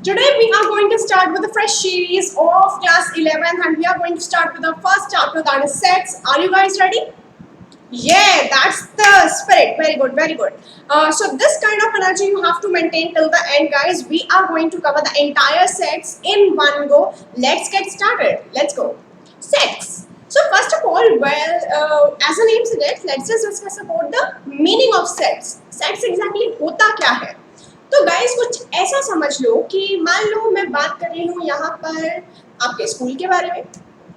Today we are going to start with a fresh series of class 11 and we are going to start with the first chapter, that is sets. Are you guys ready? Yeah, that's the spirit. Very good, very good. So this kind of energy you have to maintain till the end, guys. We are going to cover the entire sets in one go. Let's get started. Let's go. Sets. So first of all, as the name suggests, let's just discuss about the meaning of sets. Sets exactly होता क्या है? तो guys कुछ ऐसा समझ लो कि मान लो मैं बात कर रही हूँ यहाँ पर आपके स्कूल के बारे में,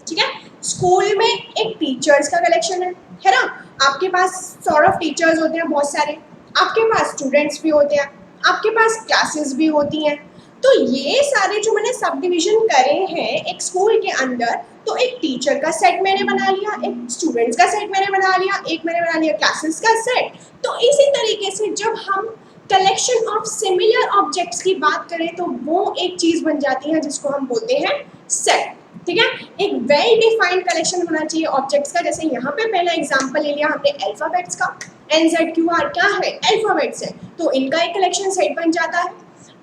ठीक है। स्कूल में एक टीचर्स का कलेक्शन है ना। आपके पास सॉर्ट ऑफ टीचर्स होते हैं बहुत सारे, आपके पास स्टूडेंट्स भी होते हैं, आपके पास क्लासेस भी होती हैं। तो ये सारे जो मैंने सब डिविजन करे हैं एक स्कूल के अंदर, तो एक टीचर का सेट मैंने बना लिया, एक स्टूडेंट्स का सेट मैंने बना लिया, एक मैंने बना लिया क्लासेस का सेट। तो इसी तरीके से जब हम कलेक्शन ऑफ सिमिलर ऑब्जेक्ट्स की बात करें तो वो एक चीज बन जाती है जिसको हम बोलते हैं सेट, ठीक है। एक वेल डिफाइंड कलेक्शन होना चाहिए ऑब्जेक्ट्स का। जैसे यहाँ पे पहला एग्जांपल ले लिया हमने अल्फाबेट्स का, NZQR क्या है, अल्फाबेट्स है, तो इनका एक कलेक्शन सेट बन जाता है।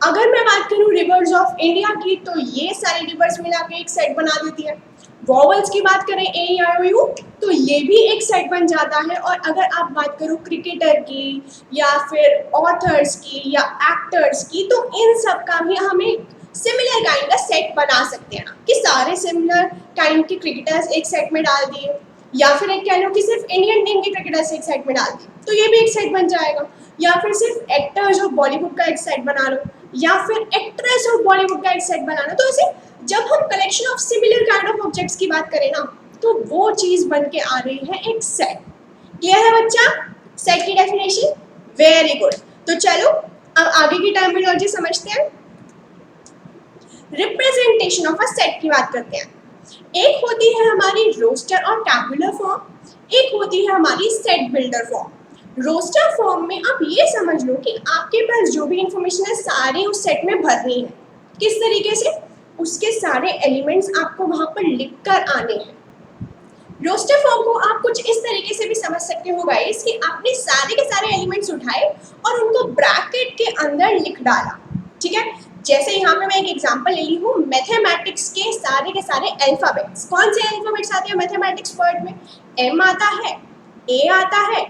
अगर मैं बात करूँ रिवर्स ऑफ इंडिया की, तो ये सारे रिवर्स मिला के एक सेट बना देती है। वॉवल्स की बात करें AEIOU, तो ये भी एक सेट बन जाता है। और अगर आप बात करो क्रिकेटर की या फिर ऑथर्स की या एक्टर्स की, तो इन सब का भी हमें सिमिलर काइंड का सेट बना सकते हैं कि सारे सिमिलर काइंड के क्रिकेटर्स एक सेट में डाल दिए, या फिर एक कह लो कि सिर्फ इंडियन टीम के क्रिकेटर्स एक सेट में डाल दिए, तो ये भी एक सेट बन जाएगा। या फिर सिर्फ एक्टर्स और बॉलीवुड का एक सेट बना लो, या फिर एक्ट्रेस और बॉलीवुड का एक सेट बना लो। तो ऐसे जब हम collection of similar kind of objects की बात करें ना, तो वो चीज बन के आ रही है एक सेट। क्लियर है बच्चा सेट की डेफिनेशन? Very good. तो चलो अब आगे की टर्मिनोलॉजी समझते हैं। रिप्रेजेंटेशन ऑफ अ सेट की बात करते हैं। एक होती है हमारी रोस्टर और टैबुलर फॉर्म, एक होती है हमारी set builder form. Roster form में आप ये समझ लो कि आपके पास जो भी इंफॉर्मेशन है सारी उस सेट में भरनी है। किस तरीके से? उसके सारे एलिमेंट्स आपको वहां पर लिख कर आने हैं। रोस्टर फॉर्म को आप कुछ इस तरीके से भी समझ सकते हो गाइस कि आपने सारे के सारे एलिमेंट्स उठाए और उनको ब्रैकेट के अंदर लिख डाला, ठीक है। जैसे यहाँ पे मैं एक एग्जांपल ले ली हूँ, मैथमेटिक्स के सारे अल्फाबेट्स। कौन से अल्फाबेट्स आते हैं मैथमेटिक्स वर्ड में? M आता है, A आता है,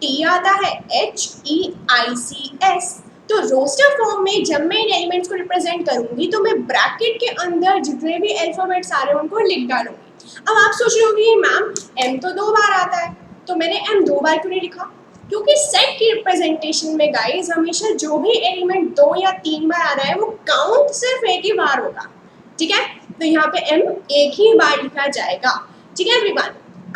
T आता है, HEICS। तो रोस्टर फॉर्म में जब मैं इन एलिमेंट्स को रिप्रेजेंट करूंगी तो मैं ब्रैकेट के अंदर जितने भी अल्फाबेट्स आ रहे हैं उनको लिख डालूंगी। अब आप सोच रहे होंगे मैम M तो 2 बार आता है, तो मैंने M 2 बार क्यों नहीं लिखा? क्योंकि सेट की रिप्रेजेंटेशन में गाइस हमेशा जो भी एलिमेंट 2 या 3 बार आ रहा है वो काउंट सिर्फ एक ही बार होगा, ठीक है। तो यहाँ पे M एक ही बार लिखा जाएगा, ठीक है एवरीवन।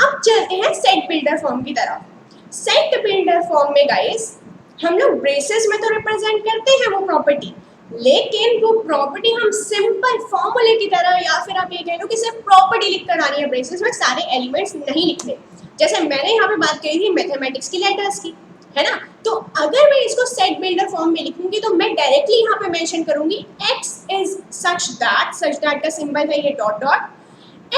अब चलते हैं सेट बिल्डर फॉर्म की तरफ। सेट बिल्डर फॉर्म में गाइस हम लोग ब्रेसेस में तो रिप्रेजेंट करते हैं वो प्रॉपर्टी, लेकिन वो प्रॉपर्टी हम सिंपल फॉर्मूले की तरह, या फिर आप ये कह लो कि सिर्फ प्रॉपर्टी लिख कर आनी है, ब्रेसेस में सारे एलिमेंट्स नहीं लिखने। जैसे मैंने यहाँ पे बात करी थी मैथमेटिक्स की लेटर्स की, है ना। तो अगर मैं इसको सेट बिल्डर फॉर्म में लिखूंगी तो मैं डायरेक्टली यहाँ पे मेंशन करूंगी x इज सच दैट का सिंबल है ये dot dot,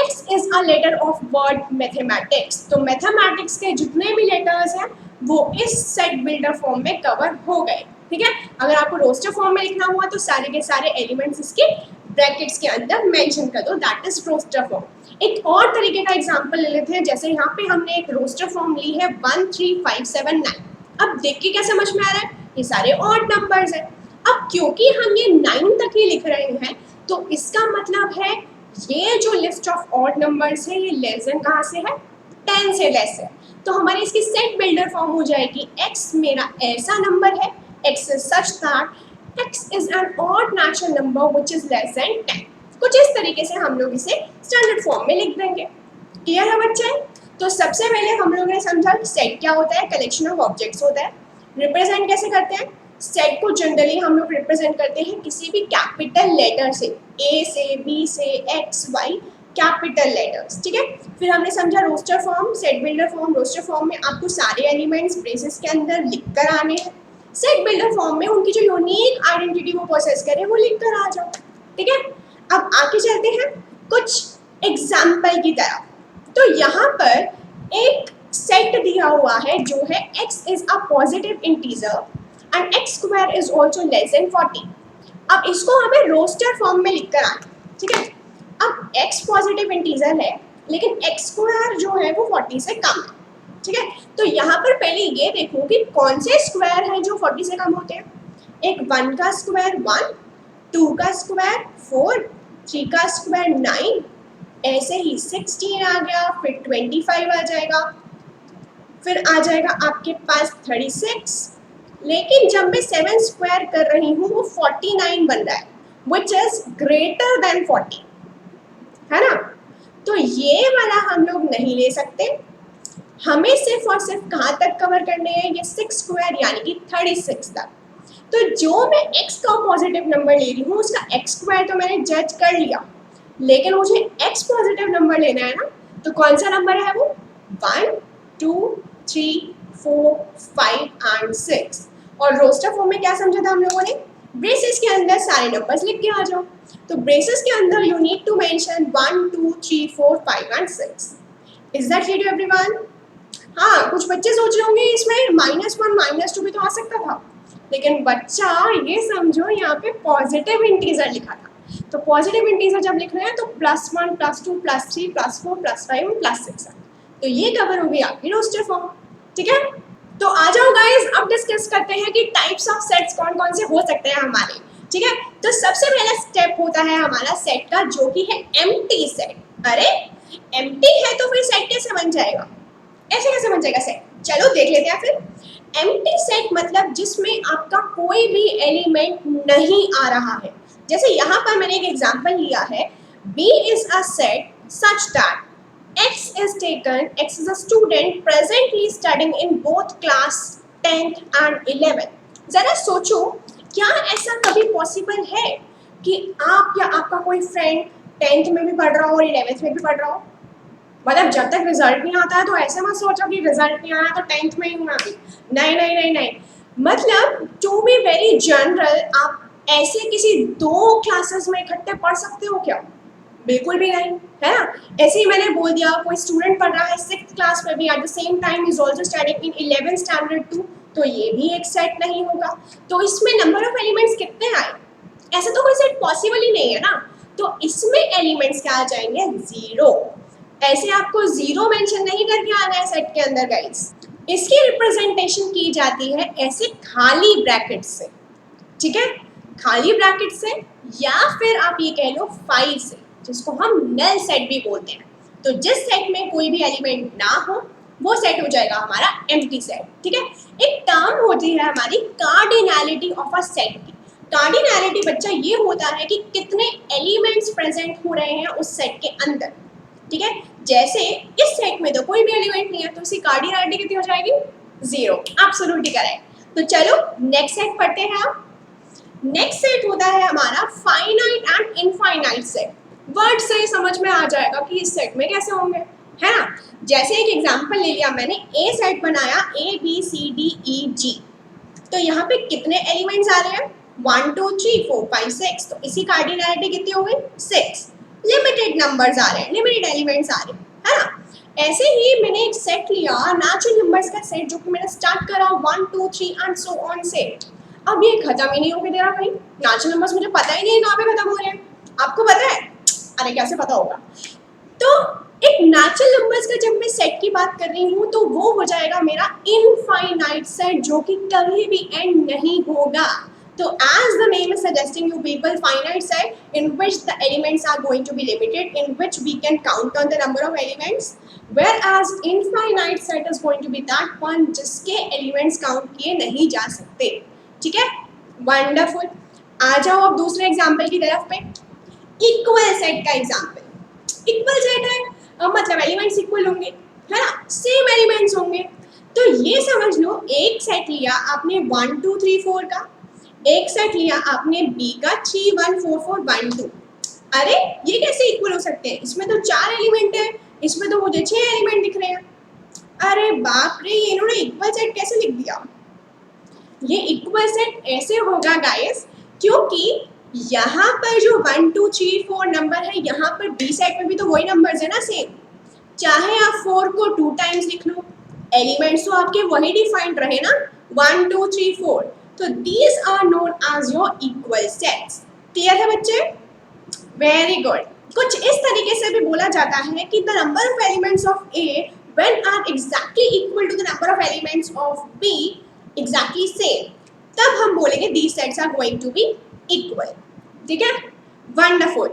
x is a letter of word mathematics. तो मैथमेटिक्स के जितने भी लेटर्स हैं वो इस सेट बिल्डर फॉर्म में कवर हो गए, ठीक है। अगर आपको रोस्टर फॉर्म में लिखना हुआ तो सारे के सारे एलिमेंट्स इसके ब्रैकेट्स के अंदर मेंशन कर दो, दैट इज रोस्टर फॉर्म। एक और तरीके का एग्जांपल ले लेते हैं। जैसे यहाँ पे हमने एक रोस्टर फॉर्म ली है 1 3 5 7 9। अब देख के क्या समझ में आ रहा है? ये सारे ऑड नंबर्स हैं। अब क्योंकि हम ये 9 तक ही लिख रहे हैं तो इसका मतलब है ये जो लिस्ट ऑफ ऑड नंबर्स है ये लेस देन कहाँ से है? 10 से लेस है। तो हमारी इसकी सेट बिल्डर फॉर्म हो जाएगी x मेरा ऐसा नंबर है, x is such that x is an odd natural number which is less than 10। कुछ इस तरीके से हम लोग इसे स्टैंडर्ड फॉर्म में लिख देंगे। क्लियर है बच्चे? तो सबसे पहले हम लोगों ने समझा कि सेट क्या होता है, कलेक्शन ऑफ ऑब्जेक्ट्स होता है। रिप्रेजेंट कैसे करते हैं? सेट को जनरली हम लोग रिप्रेजेंट करते हैं किसी भी कैपिटल लेटर से, A से, B से, X, Y कैपिटल लेटर्स, ठीक है। फिर हमने समझा roster form, set builder form. Roster form में आपको सारे एलिमेंट्स ब्रेसेस के अंदर लिख कर आने हैं। सेट बिल्डर फॉर्म में उनकी जो यूनिक आइडेंटिटी वो प्रोसेस करें वो लिख कर आ जाओ, ठीक है। अब आगे चलते हैं कुछ एग्जाम्पल की तरफ। तो यहाँ पर एक सेट दिया हुआ है जो है x is a positive integer and x square is also less than 40। अब इसको हमें रोस्टर फॉर्म में लिख कर आना, ठीक है। अब x पॉजिटिव इंटीजर है लेकिन x स्क्वायर जो है वो 40 से कम है, ठीक है। तो यहाँ पर पहले ये देखो कि कौन से स्क्वायर हैं जो 40 से कम होते हैं। एक 1 का स्क्वायर 1, 2 का स्क्वायर 4, 3 का स्क्वायर 9, ऐसे ही 16 आ गया, फिर 25 आ जाएगा, फिर आ जाएगा आपके पास 36, लेकिन जब मैं 7 स्क्वायर कर रही हूँ वो 49 बन रहा है, विच इज ग्रेटर देन 40, है ना। तो ये वाला हम लोग नहीं ले सकते, हमें सिर्फ और सिर्फ कहाँ तक कवर करने हैं, ये 6 स्क्वायर यानी कि 36 तक। तो जो मैं x का पॉजिटिव नंबर ले रही हूँ उसका x स्क्वायर तो मैंने जज कर लिया, लेकिन मुझे x पॉजिटिव नंबर लेना है ना, तो कौन सा नंबर है वो 1, 2, 3, 4, 5 एंड 6। और रोस्टर फॉर्म में क्या समझा था हम लोगों ने, ब्रेसेस के अंदर सारे नंबर्स लिख के आ जाओ। तो ब्रेसेस के अंदर you need to mention 1, 2, 3, 4, 5 and 6। Is that clear to everyone? हाँ, कुछ बच्चे सोच रहे होंगे इसमें -1 -2 भी तो आ सकता था, लेकिन बच्चा ये समझो यहाँ पे पॉजिटिव इंटीजर लिखा था। तो पॉजिटिव इंटीजर जब लिख रहे हैं तो +1 +2 +3 +4 +5 +6 है। तो ये कवर हो गई आपकी रोस्टर फॉर्म, ठीक है। तो आ जाओ गाइस, अब डिस्कस करते हैं कि टाइप्स ऑफ सेट्स कौन कौन से हो सकते हैं हमारे, ठीक है। तो सबसे पहला स्टेप होता है हमारा सेट का, जो कि है एम्प्टी सेट। अरे एम्प्टी है तो फिर सेट कैसे बन जाएगा, ऐसे कैसे बन जाएगा सेट? चलो देख लेते हैं फिर। एम्प्टी सेट मतलब जिसमें आपका कोई भी एलिमेंट नहीं आ रहा है। जैसे यहाँ पर मैंने एक एग्जांपल लिया है, B is a set such that X is taken, X is a student presently studying in both class 10th and 11th। जरा सोचो, क्या ऐसा कभी पॉसिबल है कि आप या आपका कोई फ्रेंड 10th में भी पढ़ रहा हो और 11th में भी पढ़ रहा हो? मतलब जब तक रिजल्ट नहीं आता है तो ऐसे मत सोचो कि रिजल्ट नहीं आया तो 10th में ही हूँ अभी। नहीं नहीं नहीं नहीं, मतलब टू बी वेरी जनरल, आप ऐसे किसी 2 क्लासेस में इकट्ठे पढ़ सकते हो क्या? बिल्कुल भी नहीं, है ना। ऐसे ही मैंने बोल दिया कोई स्टूडेंट पढ़ रहा है 6th क्लास में भी, at the same time is also studying in 11th standard too, तो ये भी एक सेट नहीं होगा। तो इसमें नंबर ऑफ एलिमेंट्स कितने आए? ऐसे तो कोई सेट पॉसिबल ही नहीं है ना। तो इसमें एलिमेंट्स क्या आ जाएंगे? 0। ऐसे आपको 0 मेंशन नहीं करके आना है सेट के अंदर गाइस। इसकी रिप्रेजेंटेशन की जाती है ऐसे खाली ब्रैकेट से, ठीक है, खाली ब्रैकेट से, या फिर आप ये कह लो 5 से, जिसको हम नल सेट भी बोलते हैं। तो जिस सेट में कोई भी एलिमेंट ना हो वो सेट हो जाएगा हमारा एम्प्टी सेट, ठीक है। एक टर्म होती है हमारी कार्डिनैलिटी ऑफ अ सेट की। कार्डिनैलिटी बच्चा ये होता है कि कितने एलिमेंट्स प्रेजेंट हो रहे हैं उस सेट के अंदर, ठीक है। जैसे इस सेट में तो कोई भी एलिमेंट नहीं है, तो इसकी कार्डिनैलिटी कितनी हो जाएगी? 0। Absolutely correct. तो चलो नेक्स्ट सेट पढ़ते हैं आप। नेक्स्ट सेट होता है हमारा finite and infinite set. Word से ही समझ में आ जाएगा कि इस सेट में कैसे होंगे, है ना। जैसे एक एग्जांपल ले लिया मैंने, ए सेट बनाया ABCDEG, तो यहाँ पे कितने एलिमेंट्स आ रहे हैं? 1 2 3 4 5 6, तो इसी कार्डिनैलिटी कितनी हो गई? 6। लिमिटेड नंबर्स आ रहे हैं, लिमिटेड एलिमेंट्स आ रहे हैं, है ना। ऐसे ही मैंने एक सेट लिया नेचुरल नंबर्स का सेट, जो कि मैंने स्टार्ट करा 1 2 3 एंड सो ऑन सेट। अब ये खत्म ही नहीं होके दे रहा भाई, नेचुरल नंबर्स मुझे पता ही नहीं है कहाँ पे खत्म हो रहे हैं, आपको पता है? अरे कैसे पता होगा? तो एक नेचुरल नंबर्स का जब मैं सेट की बात कर रही हूँ तो वो हो जाएगा मेरा इनफाइनाइट सेट, जो कि कभी भी एंड नहीं होगा। तो as the name is suggesting you people, finite set in which the elements are going to be limited, in which we can count on the number of elements, whereas infinite set is going to be that one जिसके elements count किए नहीं जा सकते, ठीक है। Wonderful. आ जाओ अब दूसरे एग्जाम्पल की तरफ पे, इक्वल सेट का एग्जाम्पल। इक्वल सेट है मतलब एलिमेंट्स इक्वल होंगे, है ना, सेम एलिमेंट्स होंगे। तो ये समझ लो, एक सेट लिया आपने 1 2 3 4 का, एक सेट लिया आपने B का 3 1 4 4 1 2। अरे ये कैसे इक्वल हो सकते हैं? इसमें तो 4 एलिमेंट है, इसमें तो मुझे 6 एलिमेंट दिख रहे हैं। अरे बाप रे, ये इन्होंने इक्वल सेट कैसे लिख दिया? ये इक्वल सेट ऐसे होगा गाइस, क्योंकि यहाँ पर जो 1 2 3 4 नंबर है, यहाँ पर B सेट में भी तो वही नंबर्स है ना सेम। चाहे आप 4 को 2 टाइम्स लिख लो, एलिमेंट्स तो आपके वही डिफाइंड रहे ना, 1 2 3 4। तो these are known as your equal sets. Clear है बच्चे? Very good. कुछ इस तरीके से भी बोला जाता है कि the number of elements of a when are exactly equal to the number of elements of B exactly same, तब हम बोलेंगे these sets are going to be equal। ठीक है, वंडरफुल।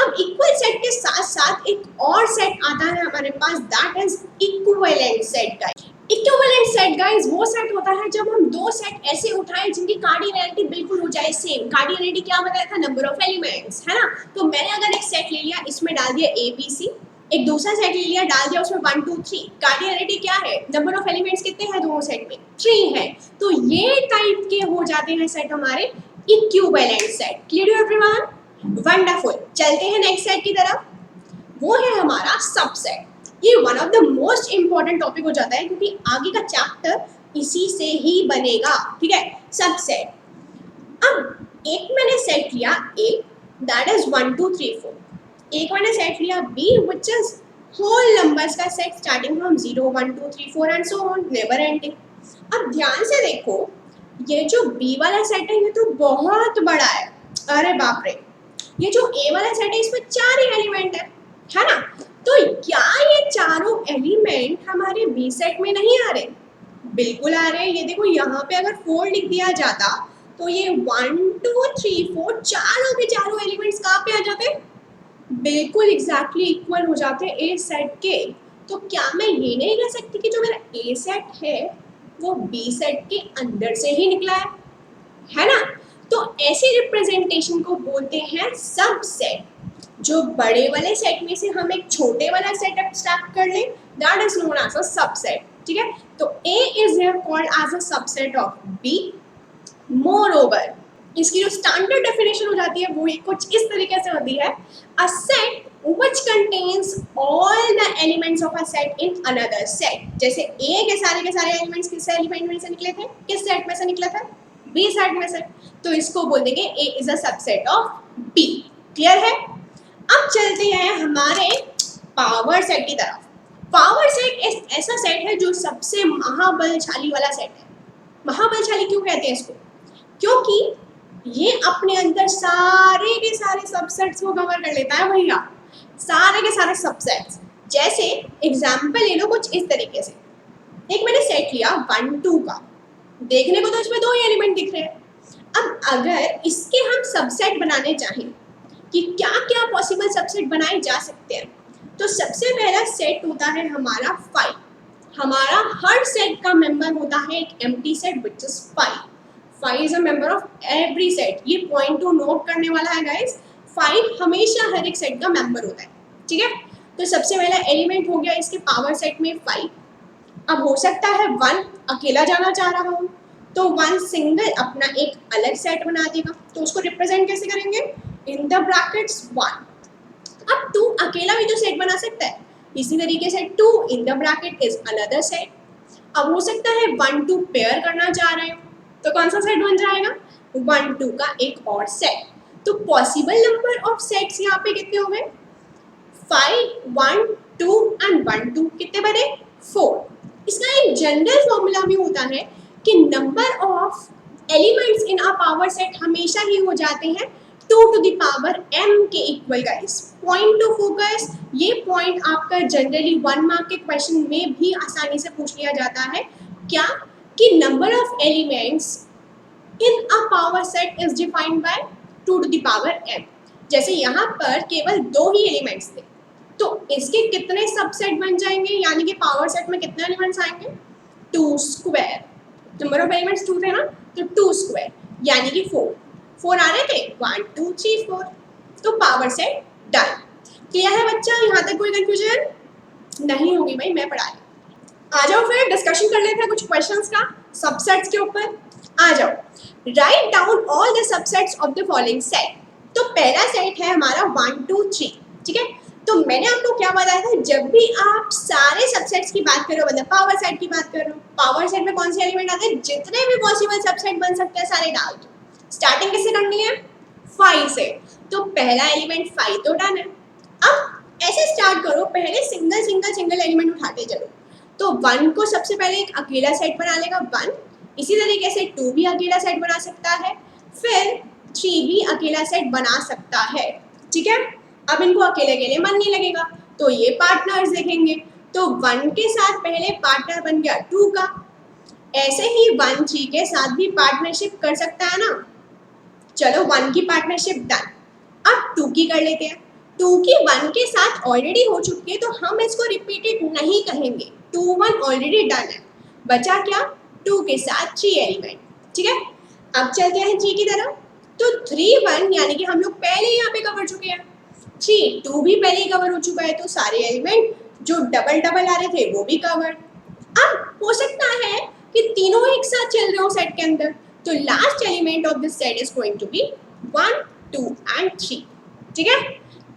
अब इक्वल सेट के साथ साथ एक और सेट आता है हमारे पास, that is equivalent set guys. Equivalent set guys वो सेट होता है जब हम दो सेट ऐसे उठाएं जिनकी कार्डिनैलिटी बिल्कुल हो जाए सेम। कार्डिनैलिटी क्या बताया था? नंबर ऑफ एलिमेंट्स, है ना। तो मैंने अगर एक सेट ले लिया, इसमें डाल दिया ए बी सी, एक दूसरा सेट ले लिया, डाल दिया उसमें 1 2 3, कार्डिनैलिटी क्या है? नंबर ऑफ एलिमेंट्स कितने हैं दोनों सेट में? 3 है। तो ये टाइप के हो जाते हैं सेट हमारे इक्विवेलेंट सेट। क्लियर है एवरीवन? वंडरफुल। चलते हैं नेक्स्ट सेट की तरफ, वो है हमारा सबसेट। ये one of the most important topic हो जाता है क्योंकि आगे का चैप्टर इसी से ही बनेगा। ठीक है, सबसेट। अब एक मैंने सेट लिया ए, दैट इज 1 2 3 4। एक मैंने सेट लिया B which is whole numbers का set starting from 0 1 2 3 4 and so on, never ending. अब ध्यान से देखो, ये जो बी वाला सेट है ये तो बहुत बड़ा है, अरे बाप रे। ये जो ए वाला सेट है इसमें 4 ही एलिमेंट है ना। तो क्या ये चारों एलिमेंट हमारे बी सेट में नहीं आ रहे? बिल्कुल आ रहे हैं। ये देखो यहाँ पे अगर 4 लिख दिया जाता तो ये 1 2 3 4 चारों के चारों एलिमेंट्स कहाँ पे आ जाते? बिल्कुल एग्जैक्टली इक्वल हो जाते ए सेट के। तो क्या मैं ये नहीं कह सकती कि जो मेरा ए सेट है वो बी सेट के अंदर से ही निकला है ना। तो ऐसी रिप्रेजेंटेशन को बोलते हैं सबसेट। जो बड़े वाले सेट में से हम एक छोटे वाला सेट एक्सट्रैक्ट कर लें, that is known as a subset. ठीक है, तो A is here called as a subset of B. Moreover, इसकी जो स्टैंडर्ड डेफिनेशन हो जाती है वो कुछ इस तरीके से होती है, a set which contains all the elements of a set in another set। जैसे ए के सारे एलिमेंट्स किस एलिमेंट में से निकले थे? किस सेट में से निकला था? बी सेट में से। तो इसको बोल देंगे A is a subset of B. Clear है? अब चलते हैं हमारे पावर सेट की तरफ। पावर सेट एक ऐसा सेट है जो सबसे महाबलशाली वाला सेट है। महाबलशाली क्यों कहते हैं इसको? क्योंकि ये अपने अंदर सारे के सारे सबसेट्स को कवर कर लेता है भैया, सारे के सारे सबसेट्स। जैसे एग्जाम्पल ले लो कुछ इस तरीके से, एक मैंने सेट लिया 1 2 का, देखने को तो इसमें 2 ही एलिमेंट दिख रहे हैं। अब अगर इसके हम सबसेट बनाने चाहें कि क्या क्या पॉसिबल सबसेट बनाए जा सकते हैं, तो सबसे पहला सेट होता है हमारा 5। हमारा हर सेट का मेंबर होता है एक empty set which is 5। 5 is a member of every set. ये पॉइंट टू नोट करने वाला है गाइस, 5 हमेशा हर एक सेट का मेंबर होता है। ठीक है, तो सबसे पहला एलिमेंट हो गया इसके पावर सेट में 5। अब हो सकता है 1 अकेला जाना चाह रहा हूँ, तो 1 सिंगल अपना एक अलग सेट बना देगा। तो उसको रिप्रेजेंट कैसे करेंगे? In the brackets 1। अब 2 अकेला भी तो सेट बना सकता है, इसी तरीके से 2 in the bracket is another set. अब हो सकता है 1 2 पेयर करना चाह रहे हो, तो कौन सा सेट बन जाएगा? 1 2 का एक और सेट। तो पॉसिबल नंबर ऑफ सेट्स यहाँ पे कितने हो गए? 5 1 2 एंड 1 2 कितने बने? 4। इसका एक जनरल फॉर्मूला भी होता है कि number of elements in a power set हमेशा ही हो जाते हैं 2 टू द पावर m के equal guys. Point two focus, ये पॉइंट आपका जनरली 1 मार्क के क्वेश्चन में भी आसानी से पूछ लिया जाता है। क्या? कि number of elements in a power set is defined by 2 to the power m। जैसे यहाँ पर केवल 2 ही एलिमेंट्स थे, तो इसके कितने सबसेट बन जाएंगे? यानी कि पावर सेट में कितने एलिमेंट्स आएंगे? 2 स्क्वायर। नंबर ऑफ एलिमेंट्स 2 थे ना, तो 2 स्क्वायर यानी कि 4 आ रहे थे, 1 2 3 4। तो पावर सेट डन। क्लियर है बच्चा? यहाँ तक कोई कंफ्यूजन नहीं होगी भाई, मैं पढ़ा रही। आ जाओ फिर डिस्कशन कर लेते हैं कुछ क्वेश्चंस का सबसेट्स के ऊपर। आ जाओ, write down all the subsets of the following set. तो पहला सेट है हमारा 1 2 3। ठीक है, तो मैंने आपको क्या बताया था, जब भी आप सारे सबसेट्स की बात करो, मतलब पावर सेट की बात करो, पावर सेट में कौन से एलिमेंट आते हैं? जितने भी पॉसिबल सबसेट बन सकते हैं सारे डाल दो। स्टार्टिंग किससे करनी है? 5 से। तो पहला एलिमेंट 5 तो डन है। अब ऐसे स्टार्ट करो, पहले सिंगल एलिमेंट उठाते चलो। तो 1 को सबसे पहले एक अकेला सेट बना लेगा 1, इसी तरीके से 2 भी अकेला सेट बना सकता है, फिर 3 भी अकेला सेट बना सकता है। ठीक है, अब इनको अकेले अकेले मन नहीं लगेगा तो ये पार्टनर्स देखेंगे, तो 1 के साथ पहले पार्टनर बन गया 2 का, ऐसे ही 1 3 के साथ भी पार्टनरशिप कर सकता है ना। चलो 1 की पार्टनरशिप डन, अब 2 की कर लेते हैं। 2 की 1 के साथ ऑलरेडी हो चुकी है तो हम इसको रिपीटेड नहीं कहेंगे, 2 1 ऑलरेडी डन है, बचा क्या 2 के साथ 3 एलिमेंट। ठीक है, अब चलते हैं 3 की तरफ, तो 3 1 यानी कि हम लोग पहले यहाँ पे कवर चुके हैं, 3 2 भी पहले ही कवर हो चुका है, तो सारे एलिमेंट जो डबल डबल आ रहे थे वो भी कवर। अब हो सकता है कि तीनों एक साथ चल रहे हो सेट के अंदर, तो last element of this set is going to be 1 2 and 3। ठीक है,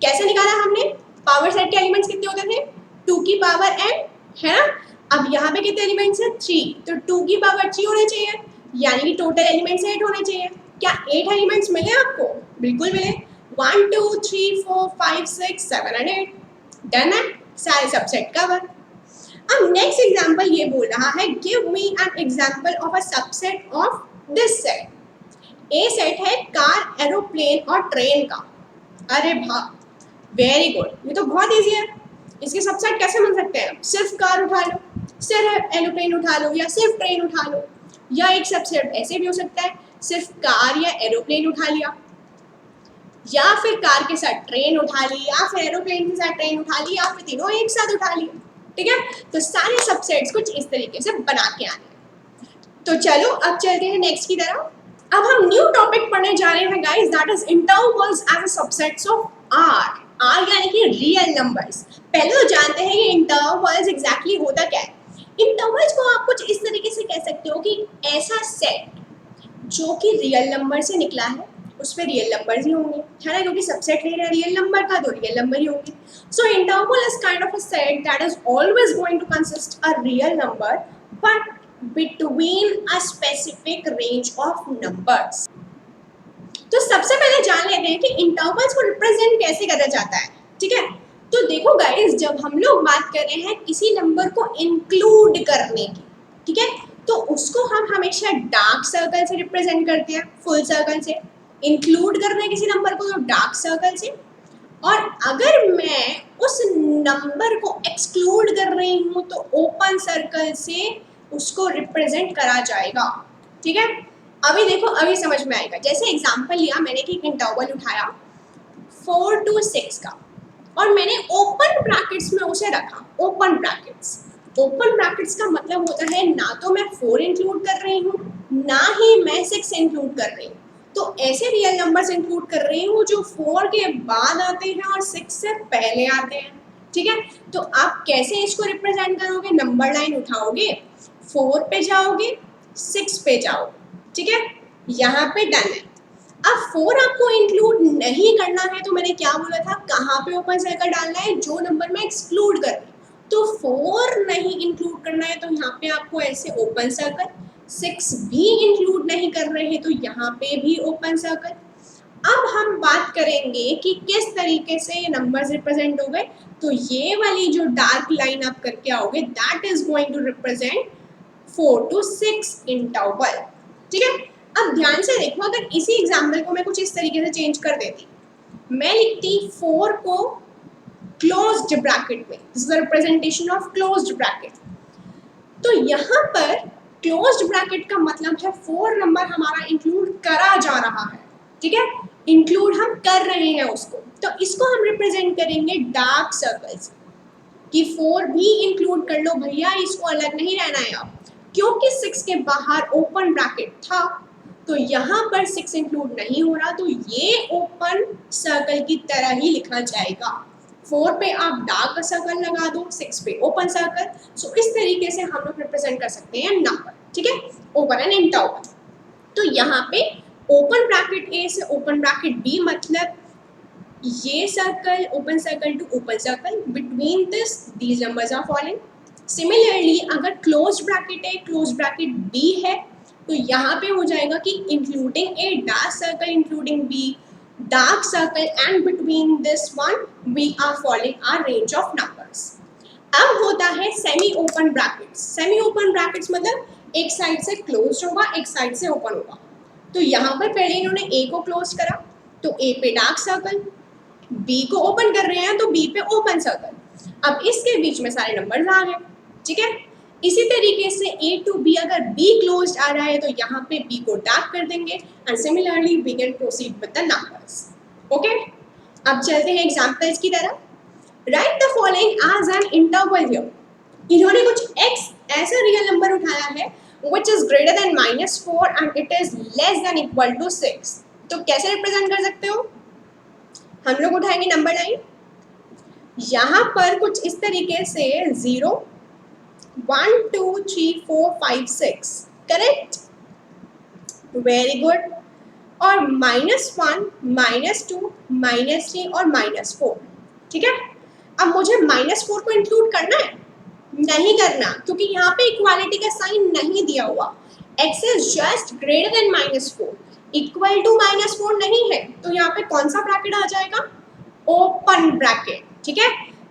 कैसे निकाला हमने, पावर सेट के एलिमेंट्स कितने होते थे 2 की पावर n, है ना। अब यहाँ पे कितने एलिमेंट्स हैं 3, तो 2 की पावर 3 होने चाहिए, यानी कि टोटल एलिमेंट्स 8 होने चाहिए। क्या 8 एलिमेंट्स मिले आपको, बिल्कुल मिले, 1 2 3 4 5 6 7 एंड 8, डन है, सारे सबसेट कवर। अब नेक्स्ट एग्जांपल ये बोल रहा है give me an example of a subset of this set. A set है कार, एरोप्लेन और ट्रेन का। अरे वाह, वेरी गुड, ये तो बहुत इजी है। इसके सबसेट कैसे बन सकते हैं, सिर्फ कार उठा लो, सिर्फ एरोप्लेन उठा लो, या सिर्फ ट्रेन उठा लो, या एक सबसेट ऐसे भी हो सकता है सिर्फ कार या एरोप्लेन उठा लिया, या फिर कार के साथ ट्रेन उठा ली, या फिर एरोप्लेन के साथ ट्रेन उठा ली, या फिर तीनों एक साथ उठा लिए। ठीक है, तो सारे सबसेट्स कुछ इस तरीके से बना के आने हैं। तो चलो अब चलते हैं नेक्स्ट की तरफ। अब हम न्यू टॉपिक पढ़ने जा रहे हैं guys, that is intervals as a subsets of R. R यानी कि रियल नंबर्स। पहले तो जानते हैं कि इंटरवल्स एग्जैक्टली होता क्या है। इंटरवल्स को आप कुछ इस तरीके से कह सकते हो कि ऐसा सेट जो कि रियल नंबर से निकला है, उसमें रियल नंबर्स ही होंगे, है ना, क्योंकि सबसेट ले रहे हैं रियल नंबर का, तो रियल नंबर ही होंगे। So interval is kind of a set that is always going to consist a real number but between a specific range of numbers। तो सबसे पहले जान लेते हैं कि इंटरवल्स को रिप्रेजेंट कैसे करा जाता है। ठीक है, तो देखो गाइस, जब हम लोग बात कर रहे हैं किसी नंबर को इंक्लूड करने की, ठीक है, तो उसको हम हमेशा डार्क सर्कल से रिप्रेजेंट करते हैं, फुल सर्कल से। इंक्लूड करना है किसी नंबर को तो डार्क सर्कल से, और अगर मैं उस नंबर को एक्सक्लूड कर रही हूँ तो ओपन सर्कल से उसको रिप्रेजेंट करा जाएगा। ठीक है, अभी देखो, अभी समझ में आएगा। जैसे एग्जांपल लिया मैंने कि इंटरवल उठाया 4 to 6 का, और मैंने ओपन ब्रैकेट्स में उसे रखा। ओपन ब्रैकेट्स का मतलब होता है ना तो मैं 4 इंक्लूड कर रही हूँ, ना ही मैं 6 इंक्लूड कर रही हूँ, तो ऐसे रियल नंबर्स इंक्लूड कर रही हूँ जो 4 के बाद आते हैं और 6 से पहले आते हैं। ठीक है, तो आप कैसे इसको रिप्रेजेंट करोगे, नंबर लाइन उठाओगे, 4 पे जाओगे, 6 पे जाओगे। ठीक है, यहाँ पे डन है। अब 4 आपको इंक्लूड नहीं करना है तो मैंने क्या बोला था, कहाँ पे ओपन सर्कल डालना है, जो नंबर में एक्सक्लूड कर रही हूँ। तो 4 नहीं इंक्लूड करना है तो यहाँ पे आपको ऐसे ओपन सर्कल, 6 भी इंक्लूड नहीं कर रहे हैं तो यहाँ पे भी ओपन सर्कल। अब हम बात करेंगे कि किस तरीके से ये नंबर्स रिप्रेजेंट हो गए। तो ये वाली जो डार्क लाइन आप करके आओगे, that is going to represent 4 to 6 interval. ठीक है, अब ध्यान से देखो, अगर इसी एग्जाम्पल को मैं कुछ इस तरीके से चेंज कर देती, मैं लिखती 4 को क्लोज्ड ब्रैकेट में, this is the representation of closed bracket. तो यहाँ पर क्लोज्ड ब्रैकेट का मतलब है 4 नंबर हमारा इंक्लूड करा जा रहा है। ठीक है, इंक्लूड हम कर रहे हैं उसको, तो इसको हम रिप्रेजेंट करेंगे डार्क सर्कल्स, कि 4 भी इंक्लूड कर लो भैया, इसको अलग नहीं रहना है अब, क्योंकि 6 के बाहर ओपन ब्रैकेट था तो यहाँ पर 6 इंक्लूड नहीं हो रहा, तो ये ओपन सर्कल की तरह ही लिखा जाएगा। 4 पे आप डार्क सर्कल लगा दो, 6 पे ओपन सर्कल। सो इस तरीके से हम लोग रिप्रेजेंट कर सकते हैं नंबर। ठीक है, ओपन एंड इंटरवल। तो यहाँ पे ओपन ब्रैकेट ए से ओपन ब्रैकेट बी, मतलब ये circle, open circle to open circle, between this these numbers are following. Similarly अगर क्लोज ब्रैकेट है, क्लोज ब्रैकेट बी है, तो यहाँ पे हो जाएगा कि including A dark circle including B, dark circle and between this one we are following are range of numbers. अब होता है semi open brackets. Semi open brackets मतलब एक साइड से क्लोज होगा, एक साइड से ओपन होगा। तो यहाँ पर पहले इन्होंने ए को क्लोज करा तो ए पे डार्क सर्कल, बी को ओपन कर रहे हैं तो बी पे ओपन सर्कल। अब इसके बीच में सारे नंबर्स आ गए, ठीक है। इसी तरीके से ए टू बी अगर बी क्लोज्ड आ रहा है तो यहाँ पे बी को डार्क कर देंगे and similarly we can proceed with the numbers. Okay, अब चलते हैं एग्जांपल्स की तरफ। Right the following as an interval here. इन्होंने कुछ x ऐसा रियल नंबर उठाया है which is greater than -4 and it is less than equal to 6। तो कैसे रिप्रेजेंट कर सकते हो? हम लोग उठाएंगे नंबर लाइन, यहाँ पर कुछ इस तरीके से 0 1 2 3 4 5 6, करेक्ट, वेरी गुड। और -1 -2 -3 और -4, ठीक है। अब मुझे -4 को इंक्लूड करना है? नहीं करना, क्योंकि यहाँ पे इक्वालिटी का साइन नहीं दिया हुआ। x is just greater than -4, equal to -4 नहीं है, तो यहाँ पे कौन सा ब्रैकेट आ जाएगा? ओपन ब्रैकेट, ठीक है।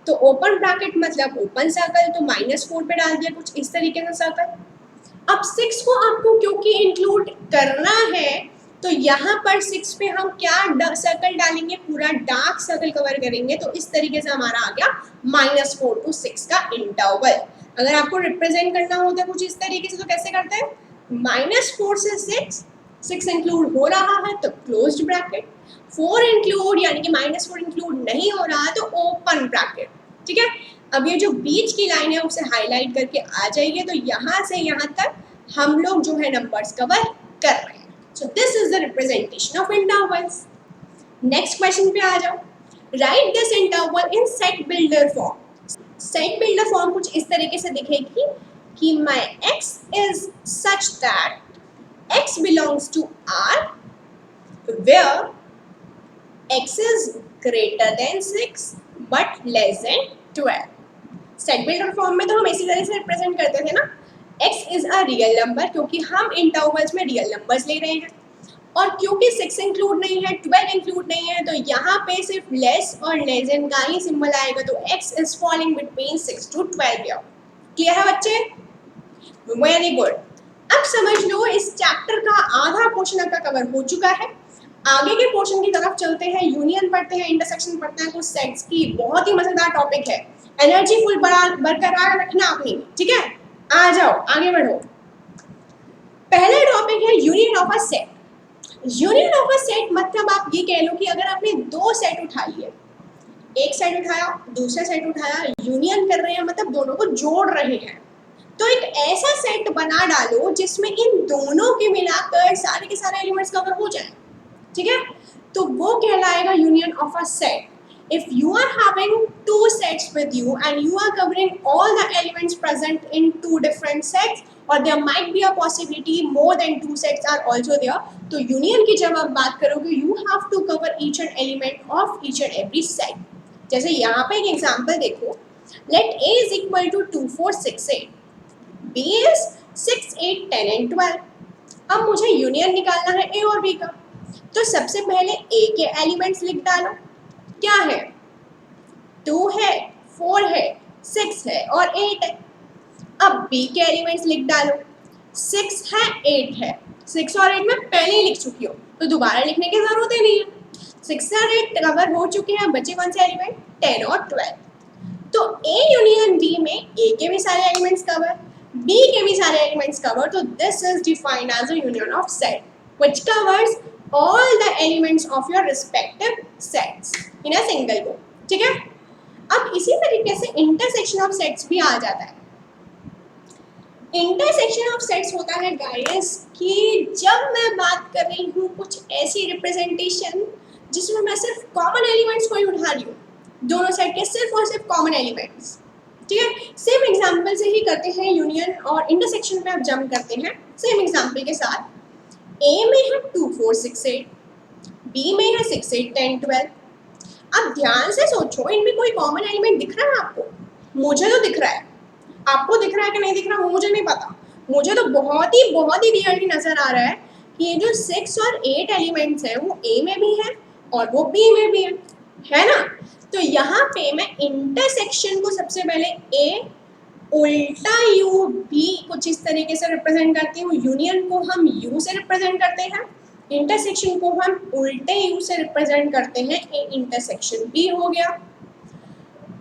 तो ओपन ब्रैकेट मतलब ओपन सर्कल, तो -4 पे डाल दिया कुछ इस तरीके से सर्कल। अब 6 को आपको क्योंकि इंक्लूड करना है तो यहाँ पर 6 पे हम क्या सर्कल डालेंगे? पूरा डार्क सर्कल कवर करेंगे। तो इस तरीके से हमारा आ गया -4 to 6 का इंटरवल। अगर आपको रिप्रेजेंट करना होता है कुछ इस तरीके से तो कैसे करते हैं? -4 से 6 इंक्लूड हो रहा है तो क्लोज्ड ब्रैकेट, 4 इंक्लूड यानी कि -4 इंक्लूड नहीं हो रहा है तो ओपन ब्रैकेट, ठीक है। अब ये जो बीच की लाइन है उसे हाईलाइट करके आ जाइए, तो यहाँ से यहाँ तक हम लोग जो है नंबर्स कवर कर रहे हैं। So this is the representation of intervals. Next question पे आ जाओ। Write this interval in set builder form. Set builder form कुछ इस तरीके से दिखेगी कि my x is such that x belongs to R where x is greater than 6 but less than 12. Set builder form में तो हम इसी तरह से रिप्रेजेंट करते थे ना, x is a real number, क्योंकि हम इंटरवल्स में रियल नंबर्स ले रहे हैं, और क्योंकि 6 इंक्लूड नहीं है, 12 इंक्लूड नहीं है, तो यहाँ पे सिर्फ लेस और लेस देन का ही सिंबल आएगा। तो x is falling between 6 to 12 year. Clear है बच्चे? Very good. अब समझ लो इस चैप्टर का आधा पोर्शन आपका कवर हो चुका है। आगे के पोर्शन की तरफ चलते हैं, यूनियन पढ़ते हैं, इंटरसेक्शन पढ़ते हैं, कुछ सेट्स की। बहुत ही मजेदार टॉपिक है, एनर्जी फुल बरकरार रखना अपनी, ठीक है। आ जाओ आगे बढ़ो। पहला टॉपिक है union of a set. Union of a set मतलब आप ये कह लो कि अगर आपने दो सेट उठाई है, एक सेट उठाया दूसरा सेट उठाया, यूनियन कर रहे हैं मतलब दोनों को जोड़ रहे हैं, तो एक ऐसा सेट बना डालो जिसमें इन दोनों के मिलाकर सारे के सारे एलिमेंट्स कवर हो जाएं, ठीक है। तो वो कहलाएगा union of a set. If you are having two sets with you and you are covering all the elements present in two different sets, or there might be a possibility more than two sets are also there, तो union की जब आप बात करोगे you have to cover each and element of each and every set। जैसे यहाँ पे एक एग्जांपल देखो, let a is equal to 2 4 6 8, b is 6 8 10 and 12। अब मुझे यूनियन निकालना है a और b का, तो सबसे पहले a के एलिमेंट्स लिख डालो। क्या है? 2 है, 4 है, 6 है और 8 है। अब b के एलिमेंट्स लिख डालो, 6 है 8 है, 6 और 8 मैं पहले ही लिख चुकी हूँ तो दोबारा लिखने की जरूरत ही नहीं है। 6 और 8 कवर हो चुके हैं, बचे कौन से एलिमेंट? 10 और 12। तो a यूनियन b में a के भी सारे एलिमेंट्स कवर, b के भी सारे एलिमेंट्स कवर, तो this is defined as a union of set which covers all the elements of your respective sets in a single group, ठीक है। अब इसी तरीके से इंटरसेक्शन ऑफ सेट्स भी आ जाता है। इंटरसेक्शन ऑफ सेट्स होता है गाइस कि जब मैं बात कर रही हूँ कुछ ऐसी रिप्रेजेंटेशन जिसमें मैं सिर्फ कॉमन एलिमेंट्स को ही उठा रही हूँ, दोनों सेट के सिर्फ और सिर्फ कॉमन एलिमेंट्स, ठीक है। सेम एग्जाम्पल से ही करते हैं यूनियन और इंटरसेक्शन पे आप जंप करते हैं सेम एग्जाम्पल के साथ। A में है 2 4 6 8, B में है 6 8 10 12। अब ध्यान से सोचो, इनमें कोई कॉमन एलिमेंट दिख रहा है आपको? मुझे तो दिख रहा है, आपको दिख रहा है कि नहीं दिख रहा वो मुझे नहीं पता। मुझे तो बहुत ही क्लियरली नजर आ रहा है कि ये जो 6 और 8 एलिमेंट्स हैं वो A में भी है और वो B में भी है ना। तो यहाँ पे मैं इंटरसेक्शन को सबसे पहले A उल्टा यू भी कुछ इस तरीके से रिप्रेजेंट करती हूँ। यूनियन को हम यू से रिप्रेजेंट करते हैं, इंटरसेक्शन को हम उल्टे यू से रिप्रेजेंट करते हैं, ए इंटरसेक्शन बी हो गया।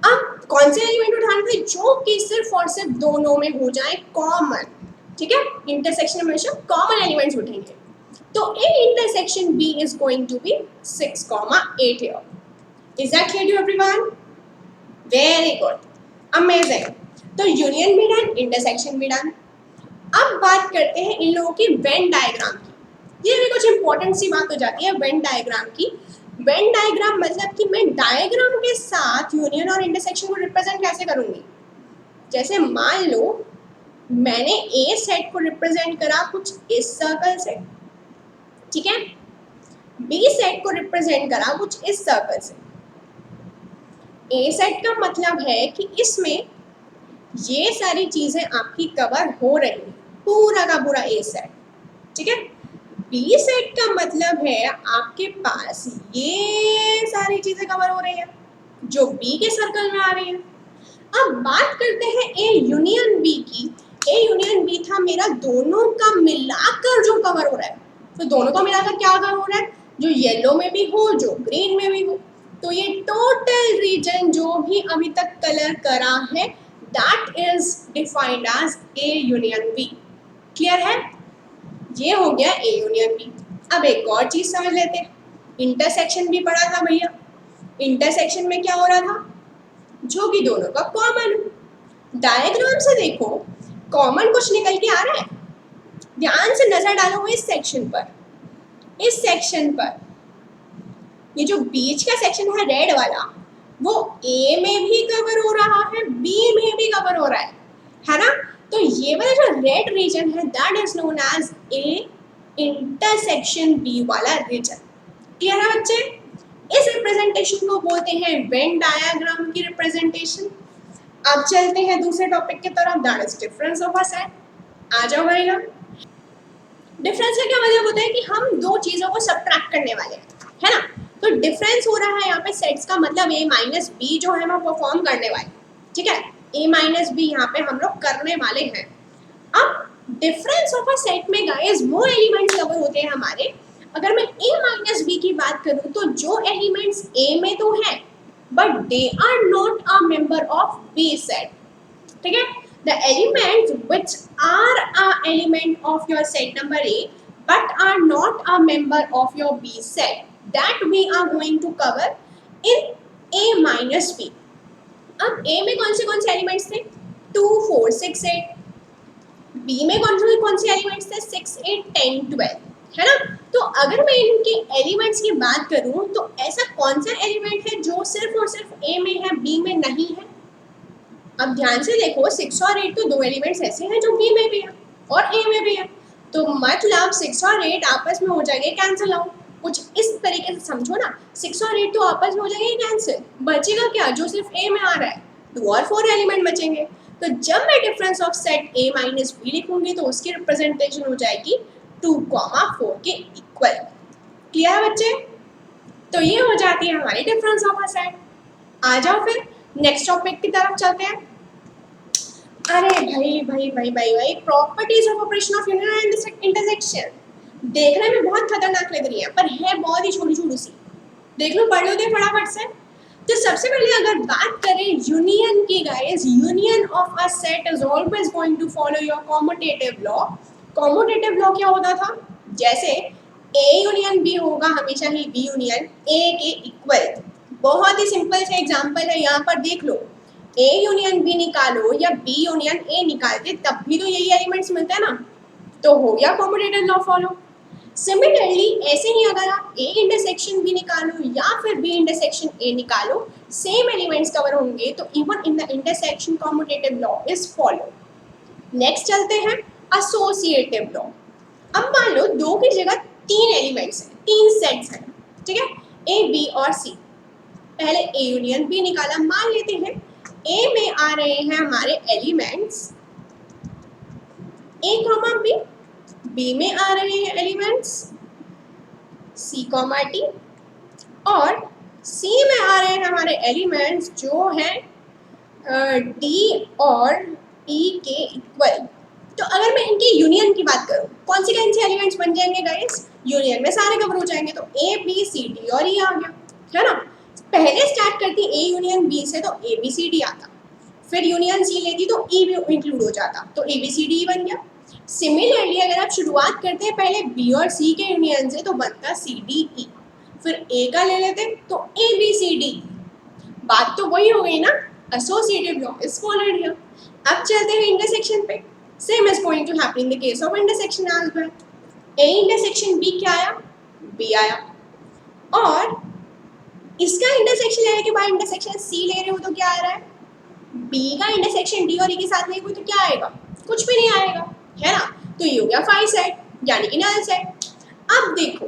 अब कौन से एलिमेंट उठाने थे जो कि सिर्फ और सिर्फ दोनों में हो जाए कॉमन, ठीक है, इंटरसेक्शन में हमेशा कॉमन एलिमेंट्स उठेंगे। तो A intersection B is going to be 6,8 here. Is that clear to everyone? Very good, amazing. तो यूनियन भी डन, इंटरसेक्शन भी डन। अब बात करते हैं इन लोगों की वेन डायग्राम की। ये भी कुछ इंपॉर्टेंट सी बात हो जाती है वेन डायग्राम की। वेन डायग्राम मतलब कि मैं डायग्राम के साथ यूनियन और इंटरसेक्शन को रिप्रेजेंट कैसे करूंगी। जैसे मान लो मैंने ए सेट को रिप्रेजेंट करा कुछ इस सर्कल से, ठीक है, बी सेट को रिप्रेजेंट करा कुछ इस सर्कल से। ए सेट का मतलब है कि इसमें ये सारी चीजें आपकी कवर हो रही हैं, पूरा का पूरा ए सेट, ठीक है। बी सेट का मतलब है आपके पास ये सारी चीजें कवर हो रही है जो बी के सर्कल में आ रही है। अब बात करते हैं ए यूनियन बी की। ए यूनियन बी था मेरा दोनों का मिलाकर जो कवर हो रहा है। तो दोनों का मिलाकर क्या कवर हो रहा है, जो येलो में भी हो जो ग्रीन में भी हो। तो ये टोटल रीजन जो भी अभी तक कलर करा है that is defined as A union B. Clear है, ये हो गया ए यूनियन बी। अब एक और चीज समझ लेते हैं, इंटरसेक्शन भी पढ़ा था भैया। इंटरसेक्शन में क्या हो रहा था, जो कि दोनों का कॉमन। डायग्राम से देखो कॉमन कुछ निकल के आ रहा है, ध्यान से नजर डालो इस सेक्शन पर, इस सेक्शन पर। ये जो बीच का सेक्शन है रेड वाला, वो ए में भी कवर हो रहा है, बी में भी कवर हो रहा है ना। तो ये वाला जो रेड रीजन है that is known as A intersection B वाला रीजन। क्लियर है बच्चे, इस रिप्रेजेंटेशन को बोलते हैं वेन डायग्राम की रिप्रेजेंटेशन। अब चलते हैं दूसरे टॉपिक की तरफ, that is difference of a set. आ जाओ भाई लोग। डिफरेंस का क्या मतलब होता है कि हम दो चीजों को सबट्रैक्ट करने वाले हैं, है ना। तो डिफरेंस हो रहा है यहाँ पे सेट्स का मतलब ए माइनस बी जो है हम परफॉर्म करने वाले, ठीक है, ए माइनस बी यहाँ पे हम लोग करने वाले हैं। अब डिफरेंस ऑफ अ सेट में गाइस वो एलिमेंट्स कवर होते हैं हमारे। अगर मैं ए माइनस बी की बात करूं तो जो एलिमेंट्स ए में तो है but they are not a member of B set, ठीक है। The elements which are a element of your set number A but are not a member of your B set that we are going to cover in A minus B. अब A में कौन से elements थे, 2, 4, 6, 8। B में कौन से elements थे, 6, 8, 10, 12, है ना। तो अगर मैं इनके एलिमेंट्स की बात करूं तो ऐसा कौन सा एलिमेंट है जो सिर्फ और सिर्फ A में है B में नहीं है। अब ध्यान से देखो 6 और 8 तो दो एलिमेंट्स ऐसे हैं जो बी में भी है और ए में भी है। तो मतलब 6 और 8 आपस में हो जाएंगे कैंसिल आउट। कुछ इस तरीके से समझो ना, 6 और 8 तो आपस में हो जाएंगे कैंसिल, बचेगा क्या जो सिर्फ ए में आ रहा है, 2 और 4 एलिमेंट बचेंगे। तो जब मैं difference of set A minus B लिखूंगी तो उसकी रिप्रेजेंटेशन हो जाएगी 2,4 के इक्वल। क्लियर है बच्चे, तो ये हो जाती है हमारी डिफरेंस ऑफ अ सेट। आ जाओ फिर नेक्स्ट टॉपिक की तरफ चलते हैं। अरे भाई properties of operation of union and intersection देखने में बहुत खतरनाक लग रही है पर है बहुत ही छोटी छोटी सी। देख लो, पढ़ लो दे फटाफट से। तो सबसे पहले अगर बात करें यूनियन की guys, union of a set is always going to follow your commutative law. Commutative law क्या होता था, जैसे ए यूनियन बी होगा हमेशा ही बी यूनियन ए के इक्वल। बहुत ही सिंपल से एग्जांपल है, यहाँ पर देख लो, ए यूनियन बी निकालो या बी यूनियन ए निकालते तब भी तो यही एलिमेंट्स मिलते हैं ना, तो हो गया कॉम्यूटेटिव लॉ फॉलो। सिमिलरली ऐसे ही अगर आप ए इंटरसेक्शन बी निकालो या फिर बी इंटरसेक्शन ए निकालो, सेम एलिमेंट्स कवर होंगे, तो even in the intersection commutative law is follow. Next चलते हैं एसोसिएटिव लॉ। अब मान लो दो की जगह 3 एलिमेंट्स हैं, 3 सेट्स हैं, ठीक है, ए बी और सी। पहले ए यूनियन बी निकाला, मान लेते हैं ए में आ रहे हैं हमारे एलिमेंट्स ए कॉमा बी, बी में आ रहे हैं एलिमेंट्स सी कॉमा डी, और सी में आ रहे हैं हमारे एलिमेंट्स जो हैं डी और ई के इक्वल। तो अगर मैं इनकी यूनियन की बात करूँ, कौन से एलिमेंट्स बन जाएंगे गाइस, यूनियन में सारे कवर हो जाएंगे। तो ए बी सी डी और ई आ गया, है ना। पहले स्टार्ट करती ए यूनियन बी से तो ए बी सी डी आता, फिर यूनियन सी लेती तो ई भी इंक्लूड हो जाता, तो ए बी सी डी बन गया। सिमिलरली अगर आप शुरुआत करते हैं पहले बी और सी के यूनियन से तो बनता सी डी ई, फिर ए का ले लेते तो ए बी सी डी। बात तो वही हो गई ना, associative law is followed here. अब चलते हैं इंटरसेक्शन पे। Same is going to happen in the case of intersection as well. A intersection B क्या आया, बी आया, और इसका इंटरसेक्शन लेने के बाद इंटरसेक्शन सी ले रहे हो तो क्या आ रहा है, बी का इंटरसेक्शन डी और ई के साथ लेंगे तो क्या आएगा, कुछ भी नहीं आएगा, है ना। तो ये हो गया फाई सेट यानी कि नल सेट। अब देखो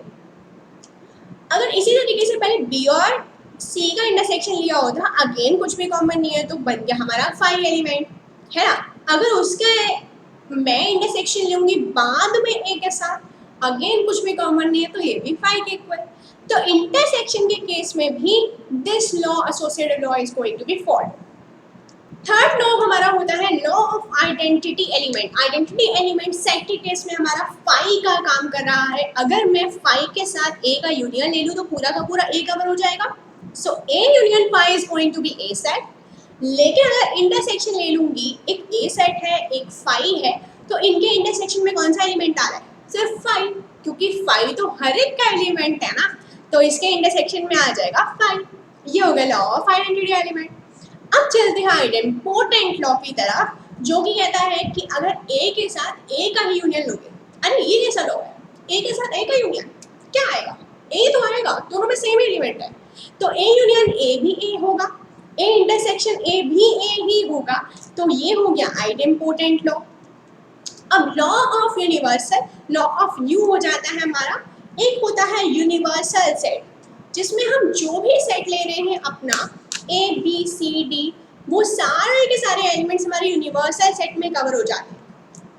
अगर इसी तरीके से पहले बी और सी का इंटरसेक्शन लिया होता, अगेन कुछ भी कॉमन नहीं है तो बन गया हमारा फाई एलिमेंट, है ना। अगर उसके मैं इंटरसेक्शन लूंगी बाद में ए के साथ, अगेन कुछ भी कॉमन नहीं है तो ये भी फाई के इक्वल। तो इंटरसेक्शन के केस में भी this law associative law is going to be followed. Third law हमारा होता है law of identity element. Identity element set के केस में हमारा फाई का काम कर रहा है। अगर मैं फाई के साथ ए का यूनियन ले लूँ तो पूरा का पूरा ए कवर हो जाएगा। So A union phi is going to be a set. लेकिन अगर इंटरसेक्शन ले लूंगी, एक ए सेट है एक फाई है, तो इनके इंटरसेक्शन में कौन सा एलिमेंट आ रहा है, सिर्फ फाई, क्योंकि फाई तो हर एक का एलिमेंट है ना, तो इसके इंटरसेक्शन में आ जाएगा फाई। ये हो गया लॉ ऑफ आइडेंटिटी एलिमेंट। अब चलते हैं आइडेंपोटेंट लॉ की तरफ, जो कि कहता है कि अगर ए के साथ ए का ही यूनियन लोगे, अरे ये कैसा लॉ है, ए के साथ ए का यूनियन क्या आएगा, ए तो आएगा, दोनों में सेम एलिमेंट है, तो ए यूनियन ए भी ए होगा, ए इंटरसेक्शन ए भी ए ही होगा, तो ये हो गया आइडेंपोटेंट लॉ। अब law of universal, law of you हो जाता है हमारा, एक होता है यूनिवर्सल सेट, जिसमें हम जो भी सेट ले रहे हैं अपना ए बी सी डी, वो सारे के सारे एलिमेंट्स हमारे यूनिवर्सल सेट में कवर हो जाते हैं।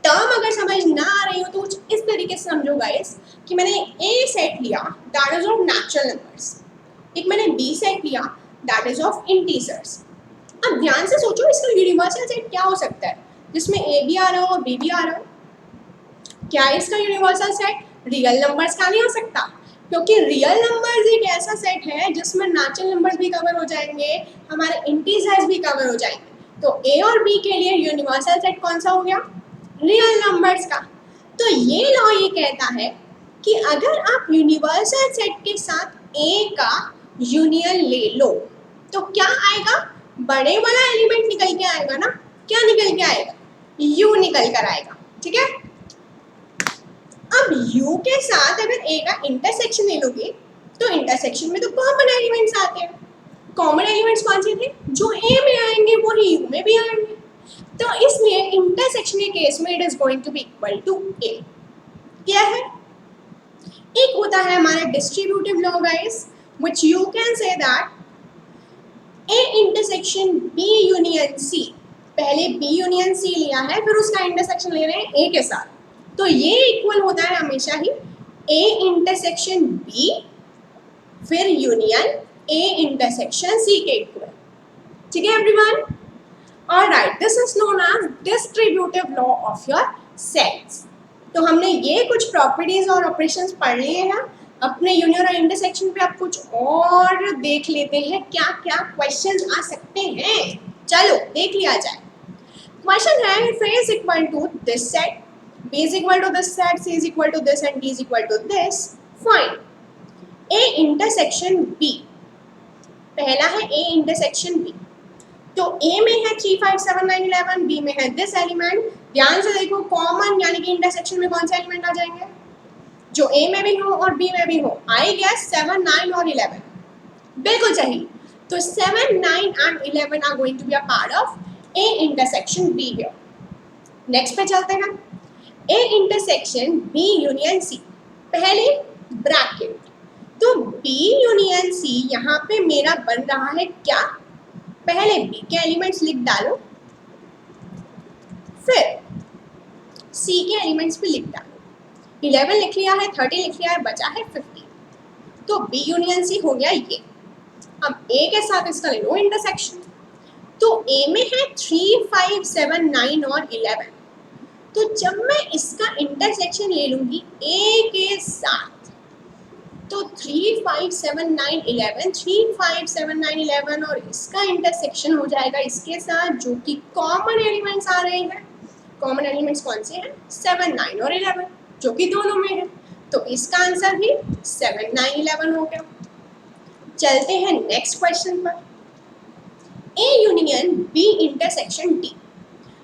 टर्म अगर समझ ना आ रही हो तो कुछ इस तरीके से समझो गाइस कि मैंने ए सेट लिया that is of natural numbers, एक मैंने बी सेट लिया दैट इज ऑफ इंटीजर्स। अब ध्यान से सोचो इसका यूनिवर्सल सेट क्या हो सकता है, जिसमें ए भी आ रहा हो और बी भी आ रहा हो। क्या इसका यूनिवर्सल सेट रियल नंबर्स का नहीं हो सकता, क्योंकि रियल नंबर्स एक ऐसा सेट है जिसमें नेचुरल नंबर्स भी कवर हो जाएंगे, हमारे इंटीजर्स भी कवर हो जाएंगे। तो ए और बी के लिए यूनिवर्सल सेट कौन सा हो गया, रियल नंबर्स का। तो ये लॉ ये कहता है कि अगर आप यूनिवर्सल सेट के साथ ए का यूनियन ले लो तो क्या आएगा, बड़े वाला एलिमेंट निकल के आएगा ना, क्या निकल के आएगा, यू निकल कर आएगा, ठीक है। अब u के साथ अगर a का इंटरसेक्शन ले लोगे तो इंटरसेक्शन में तो कॉमन एलिमेंट्स आते हैं। कॉमन एलिमेंट्स कौन से थे, जो a में आएंगे वो ही u में भी आएंगे, तो इसलिए इंटरसेक्शन के केस में it is going to be equal to a। क्या है, एक होता है हमारा distributive law guys, which you can say that a intersection b union c, पहले b यूनियन c लिया है फिर उसका इंटरसेक्शन ले रहे हैं a के साथ, तो ये इक्वल होता है हमेशा ही A इंटरसेक्शन B फिर यूनियन A इंटरसेक्शन C के इक्वल, ठीक है everyone. Alright, this is known as distributive law of your sets. तो हमने ये कुछ प्रॉपर्टीज और ऑपरेशंस पढ़ लिए हैं। अपने यूनियन और इंटरसेक्शन पे आप कुछ और देख लेते हैं क्या क्या क्वेश्चंस आ सकते हैं, चलो देख लिया जाए। क्वेश्चन है if A is equal to this set, B is equal to this set, C is equal to this and D is equal to this, find A intersection B। पहला है A intersection B, तो A में है 3 5 7 9 11, B में है this element. ध्यान से देखो कॉमन यानी कि इंटरसेक्शन में कौन से एलिमेंट आ जाएंगे, जो A में भी हो और B में भी हो। आई गेस 7 9 और 11, बिल्कुल सही। तो 7 9 and 11 are going to be a part of A intersection B here। Next पे चलते हैं, A intersection B union C, पहले ब्रैकेट, तो B यूनियन C यहाँ पे मेरा बन रहा है क्या, पहले B के एलिमेंट्स लिख डालो फिर C के एलिमेंट्स भी लिख डालो। 11 लिख लिया है, 30 लिख लिया है, बचा है 50, तो B यूनियन C हो गया ये। अब A के साथ इसका ले लो इंटरसेक्शन, तो ए में है 3, 5, 7, 9 और 11। तो जब मैं इसका इंटरसेक्शन ले लूंगी ए के साथ, तो 3, 5, 7, 9, 11, 3, 5, 7, 9, 11 और इसका इंटरसेक्शन हो जाएगा इसके साथ, जो कि कॉमन एलिमेंट्स आ रहे हैं। कॉमन एलिमेंट्स कौन से हैं? 7, 9 और 11, जो कि दोनों में है। तो इसका आंसर भी 7, 9, 11 हो गया। चलते हैं नेक्स्ट क्वेश्चन पर। A union B intersection D.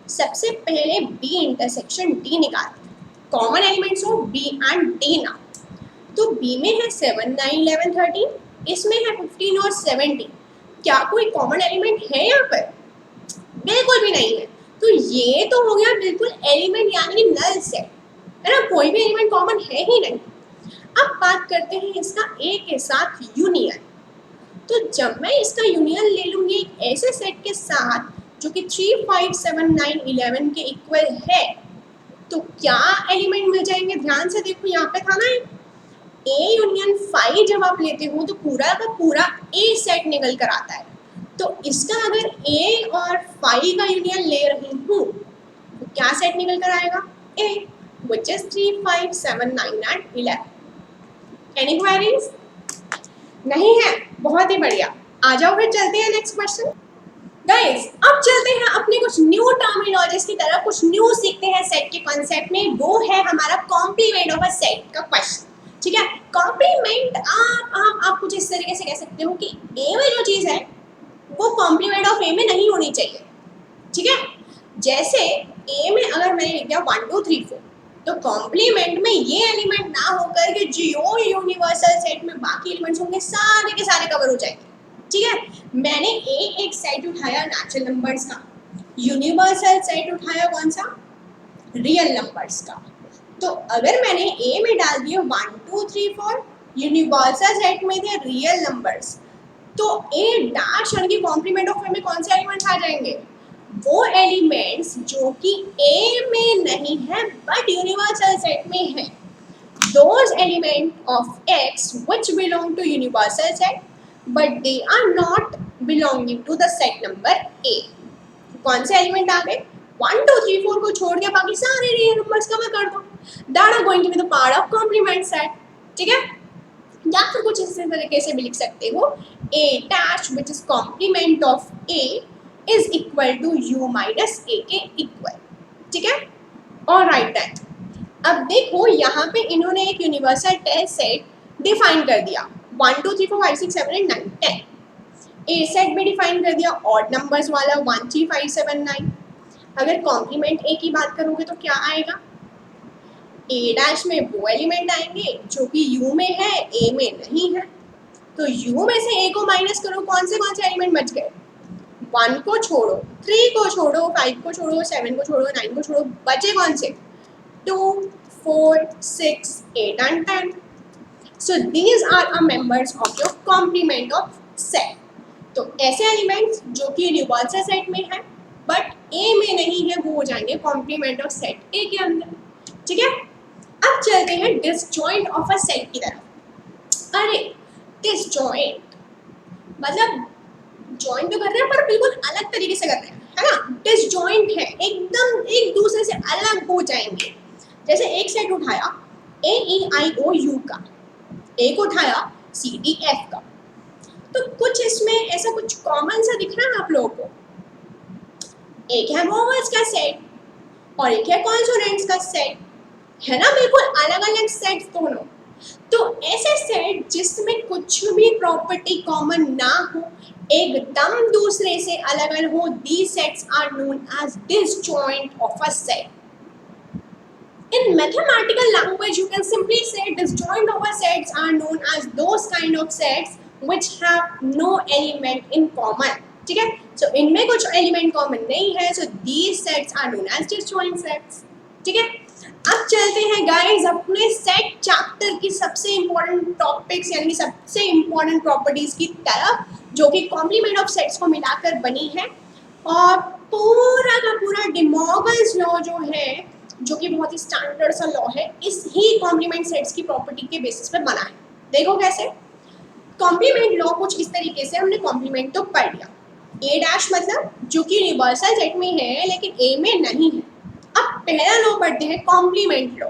सबसे पहले बी इंटरसेक्शन डी निकालते हैं। कॉमन एलिमेंट्स हो बी एंड डी ना। तो बी में है 7, 9, 11, 13, इसमें है 15 और 17। क्या कोई कॉमन एलिमेंट है यहाँ पर? बिल्कुल भी नहीं है। तो ये तो हो गया बिल्कुल एलिमेंट यानी कि नल सेट, है ना, कोई भी एलिमेंट कॉमन है ही नहीं। अब बात करते हैं इसका ए के साथ यूनियन। तो जब मैं इसका यूनियन ले लूंगी एक ऐसे सेट के साथ जो कि 3, 5, 7, 9, 11 के इक्वल है, तो क्या एलिमेंट मिल जाएंगे? ध्यान से देखो, यहाँ पे था ना ए यूनियन 5, जब आप लेते हो तो पूरा का पूरा ए सेट निकल कर आता है। तो इसका अगर ए और 5 का यूनियन ले रही हूँ तो क्या सेट निकल कर आएगा? ए, which is 3, 5, 7, 9 and 11. Any queries? नहीं है? बहुत ही बढ़िया। आ जाओ फिर चलते हैं नेक्स्ट क्वेश्चन। गाइस, अब चलते हैं अपने कुछ न्यू टर्मिनोलॉजीज की तरफ, कुछ न्यू सीखते हैं सेट के कॉन्सेप्ट में। वो है हमारा कॉम्प्लीमेंट ऑफ अ सेट का क्वेश्चन। ठीक है, कॉम्प्लीमेंट आप कुछ इस तरीके से कह सकते हो कि ए में जो चीज है वो कॉम्प्लीमेंट ऑफ ए में नहीं होनी चाहिए। ठीक है, जैसे ए में अगर मैंने लिख दिया 1, 2, 3, 4, तो कॉम्प्लीमेंट में ये एलिमेंट ना होकर के जो यूनिवर्सल सेट में बाकी एलिमेंट्स होंगे सारे के सारे कवर हो जाएंगे। ठीक है, मैंने एक सेट उठाया नेचुरल नंबर्स का, यूनिवर्सल सेट उठाया कौन सा? रियल नंबर्स का। तो अगर मैंने ए में डाल दिया 1, 2, 3, 4, यूनिवर्सल सेट में थे रियल नंबर्स, तो ए डैश यानी कि कॉम्प्लीमेंट ऑफ ए में कौन से एलिमेंट्स आ जाएंगे? वो एलिमेंट्स जो कि ए में नहीं है बट यूनिवर्सल सेट में है। Those elements of X which belong to universal set but they are not belonging to the set number A. कौन से एलिमेंट आ गए? 1, 2, 3, 4 को छोड़ के बाकी सारे रियल नंबर्स कवर कर दो। That are going to be the part of complement set. ठीक है, या फिर कुछ इस तरीके से भी लिख सकते हो A dash which is complement of A is equal to U minus A के इक्वल। ठीक है, ऑलराइट देन। अब देखो यहाँ पे इन्होंने एक यूनिवर्सल टेस्ट सेट डिफाइन कर दिया, 1, 2, 3, 4, 5, 6, 7, 8, 9, 10। ए सेट भी डिफाइन कर दिया ऑड नंबर्स वाला 1, 3, 5, 7, 9। अगर कॉम्प्लीमेंट ए की बात करोगे तो क्या आएगा? ए डैश में वो एलिमेंट आएंगे जो कि यू में है, ए में नहीं है। तो यू में से ए को माइनस करो, कौन से एलिमेंट बच गए? 1 को छोड़ो, 3 को छोड़ो, 5 को छोड़ो, 7 को छोड़ो, 9 को छोड़ो, बचे कौन से? 2, 4, 6, 8 and 10. So these are a members of your complement of set. तो ऐसे एलिमेंट्स जो कि यूनिवर्सल सेट में है बट ए में नहीं है वो हो जाएंगे कॉम्प्लीमेंट ऑफ सेट ए के अंदर। ठीक है, अब चलते हैं डिसजॉइंट ऑफ अ सेट की तरफ। अरे डिसजॉइंट मतलब जॉइंट तो कर रहे हैं पर बिल्कुल अलग तरीके से कर रहे हैं, है ना। डिसजॉइंट है, एकदम एक दूसरे से अलग हो जाएंगे। जैसे एक सेट उठाया ए ई आई ओ यू का, एक उठाया सी डी एफ का, तो कुछ इसमें ऐसा कुछ कॉमन सा दिख रहा है आप लोगों को। एक है वोवेल्स का सेट और एक है कॉन्सोनेंट्स का सेट, है ना, बिल्कुल अलग अलग सेट दोनों। तो ऐसे सेट जिसमें कुछ भी प्रॉपर्टी कॉमन ना हो, एकदम दूसरे से अलग अलग हो, these sets are known as disjoint of a set. In mathematical language, you can simply say disjoint of a sets are known as those kind of sets which have no element in common. ठीक है, so इनमें कुछ element common नहीं है, so these sets are known as disjoint sets. ठीक है, अब चलते हैं गाइस अपने सेट चैप्टर की सबसे इम्पोर्टेंट टॉपिक्स यानी सबसे इम्पोर्टेंट प्रॉपर्टीज की तरफ, जो कि कॉम्प्लीमेंट ऑफ सेट्स को मिलाकर बनी है। और पूरा का पूरा डे मॉर्गन्स लॉ जो है, जो कि बहुत ही स्टैंडर्ड सा लॉ है, इस ही कॉम्प्लीमेंट सेट्स की प्रॉपर्टी के बेसिस पे बना है। देखो कैसे। कॉम्प्लीमेंट लॉ कुछ इस तरीके से, हमने कॉम्प्लीमेंट तो पढ़ लिया, ए डैश मतलब जो कि यूनिवर्सल सेट में है लेकिन ए में नहीं है। अब पहला लॉ पढ़ते हैं कॉम्प्लीमेंट लॉ।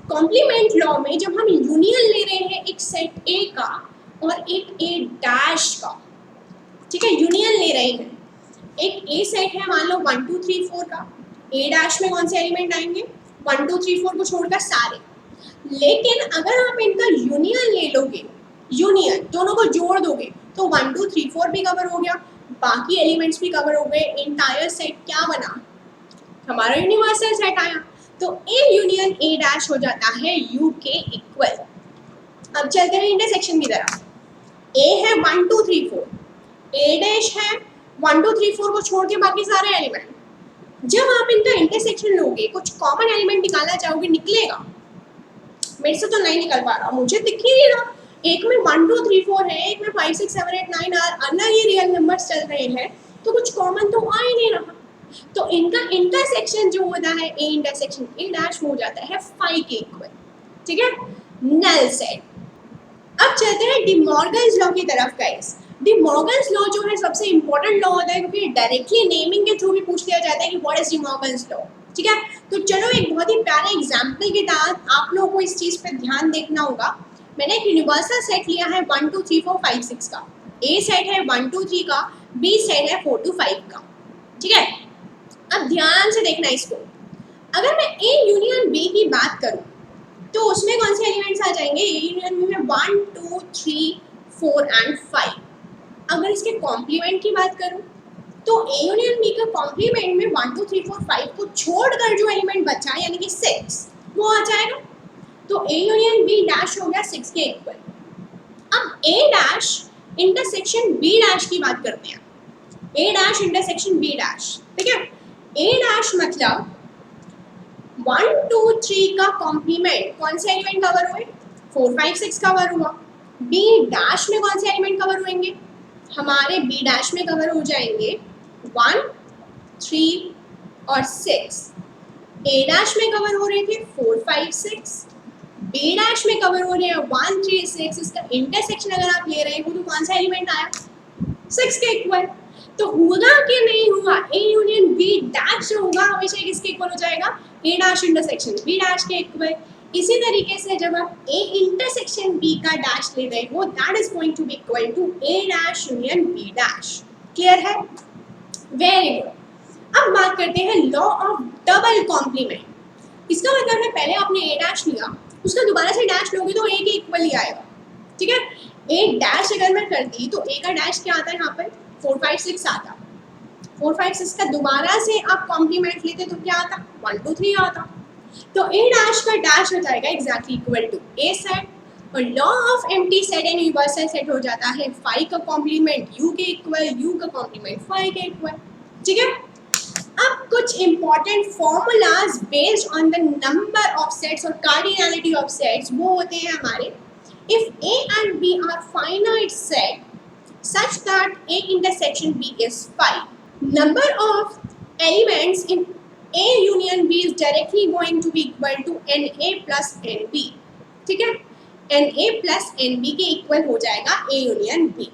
कॉम्प्लीमेंट लॉ में जब हम यूनियन ले रहे हैं एक सेट ए का और एक ए डैश का, ठीक है, यूनियन ले रहे हैं, एक ए सेट है मान लो 1 2 3 4 का, ए डैश में कौन से एलिमेंट आएंगे 1 2 3 4 को छोड़कर सारे। लेकिन अगर आप इनका यूनियन ले लोगे, यूनियन दोनों को जोड़ दोगे तो 1 2 3 4 भी कवर हो गया, बाकी एलिमेंट्स भी कवर हो गए, इंटायर सेट क्या बना, हमारा यूनिवर्सल सेट आया। तो ए यूनियन ए डैश हो जाता है यू के इक्वल। अब चलते हैं इंटरसेक्शन की तरफ। ए है 1 2 3 4, ए डैश है 1 2 3 4 को छोड़ के बाकी सारे एलिमेंट। जब आप इनका इंटरसेक्शन लोगे कुछ कॉमन एलिमेंट निकालना चाहोगे, निकलेगा? मेरे से तो नहीं निकल पा रहा, मुझे दिख ही नहीं रहा। एक में 1 2 3 4 है, एक में 5 6 7 8 9 अलग ही रियल नंबर्स चल रहे हैं, तो कुछ कॉमन तो आ ही नहीं रहा। तो इनका इंटरसेक्शन जो होता है ए इंटरसेक्शन ए डैश हो जाता है 5 के इक्वल, ठीक है, नल सेट। अब चलते हैं डी मॉर्गन्स लॉ की तरफ गाइस। डी मॉर्गन्स लॉ जो है सबसे इंपॉर्टेंट लॉ होता है क्योंकि डायरेक्टली नेमिंग के थ्रू भी पूछ लिया जाता है कि what is D Morgan's law, ठीक है। तो चलो एक बहुत ही प्यारे एग्जांपल के तहत आप लोगों को इस चीज पे ध्यान देखना होगा। मैंने एक यूनिवर्सल सेट लिया है 1 2 3 4 5 6 का, ए सेट है 1 2 3 का, बी सेट है 4 2 5 का, ठीक है। अब ध्यान से देखना इसको। अगर मैं ए यूनियन बी की बात करूं तो उसमें कौन से एलिमेंट्स आ जाएंगे, ए यूनियन बी में 1 2 3 4 एंड 5। अगर इसके कॉम्प्लीमेंट की बात करूं तो ए यूनियन बी का कॉम्प्लीमेंट में 1 2 3 4 5 को छोड़कर जो एलिमेंट बचा यानी कि 6 वो आ जाएगा। तो ए यूनियन बी डैश हो गया 6 के इक्वल। अब ए डैश इंटरसेक्शन बी डैश की बात करते हैं, ए डैश इंटरसेक्शन बी डैश, ठीक है। ए डैश मतलब 1 2 3 का कॉम्प्लीमेंट कौन से एलिमेंट कवर हुए, 4 5 6 कवर हुआ। बी डैश में कौन से एलिमेंट कवर होंगे, हमारे बी डैश में कवर हो जाएंगे 1 3 और 6। ए डैश में कवर हो रहे थे 4 5 6, बी डैश में कवर हो रहे हैं 1 3 6। इसका इंटरसेक्शन अगर आप ले रहे हो तो कौन सा एलिमेंट आया, 6 के इक्वल। तो होगा कि नहीं होगा, ए यूनियन बी डैश जो होगा हमेशा किसके इक्वल हो जाएगा, A dash intersection B dash के इक्वल। इसी तरीके से जब आप ए इंटरसेक्शन बी का डैश ले रहे हो that is going to be equal to A dash union B dash. Clear है, वेरी गुड। अब बात करते हैं लॉ ऑफ डबल कॉम्प्लीमेंट। इसका मतलब है पहले आपने ए डैश लिया, उसका दोबारा से डैश लोगे तो ए के इक्वल ही आएगा, ठीक है। ए डैश अगर मैं कर दी तो ए का डैश क्या आता है यहाँ पर 4 5 6 आता, 4 5 6 का दोबारा से आप कॉम्प्लीमेंट लेते तो क्या आता 1 2 3 आता। तो ए डैश का डैश हो जाएगा exactly equal to A set और law of empty set and universal set हो जाता है 5 का कॉम्प्लीमेंट यू के इक्वल, यू का कॉम्प्लीमेंट 5 के इक्वल, ठीक है। अब कुछ important formulas based on the number of sets और कार्डिनैलिटी ऑफ सेट्स वो होते हैं हमारे। If A and B are finite set such that A intersection B is 5. Number of elements in A union B is directly going to be equal to NA plus NB, ठीक है। NA plus NB के equal हो जाएगा A union B।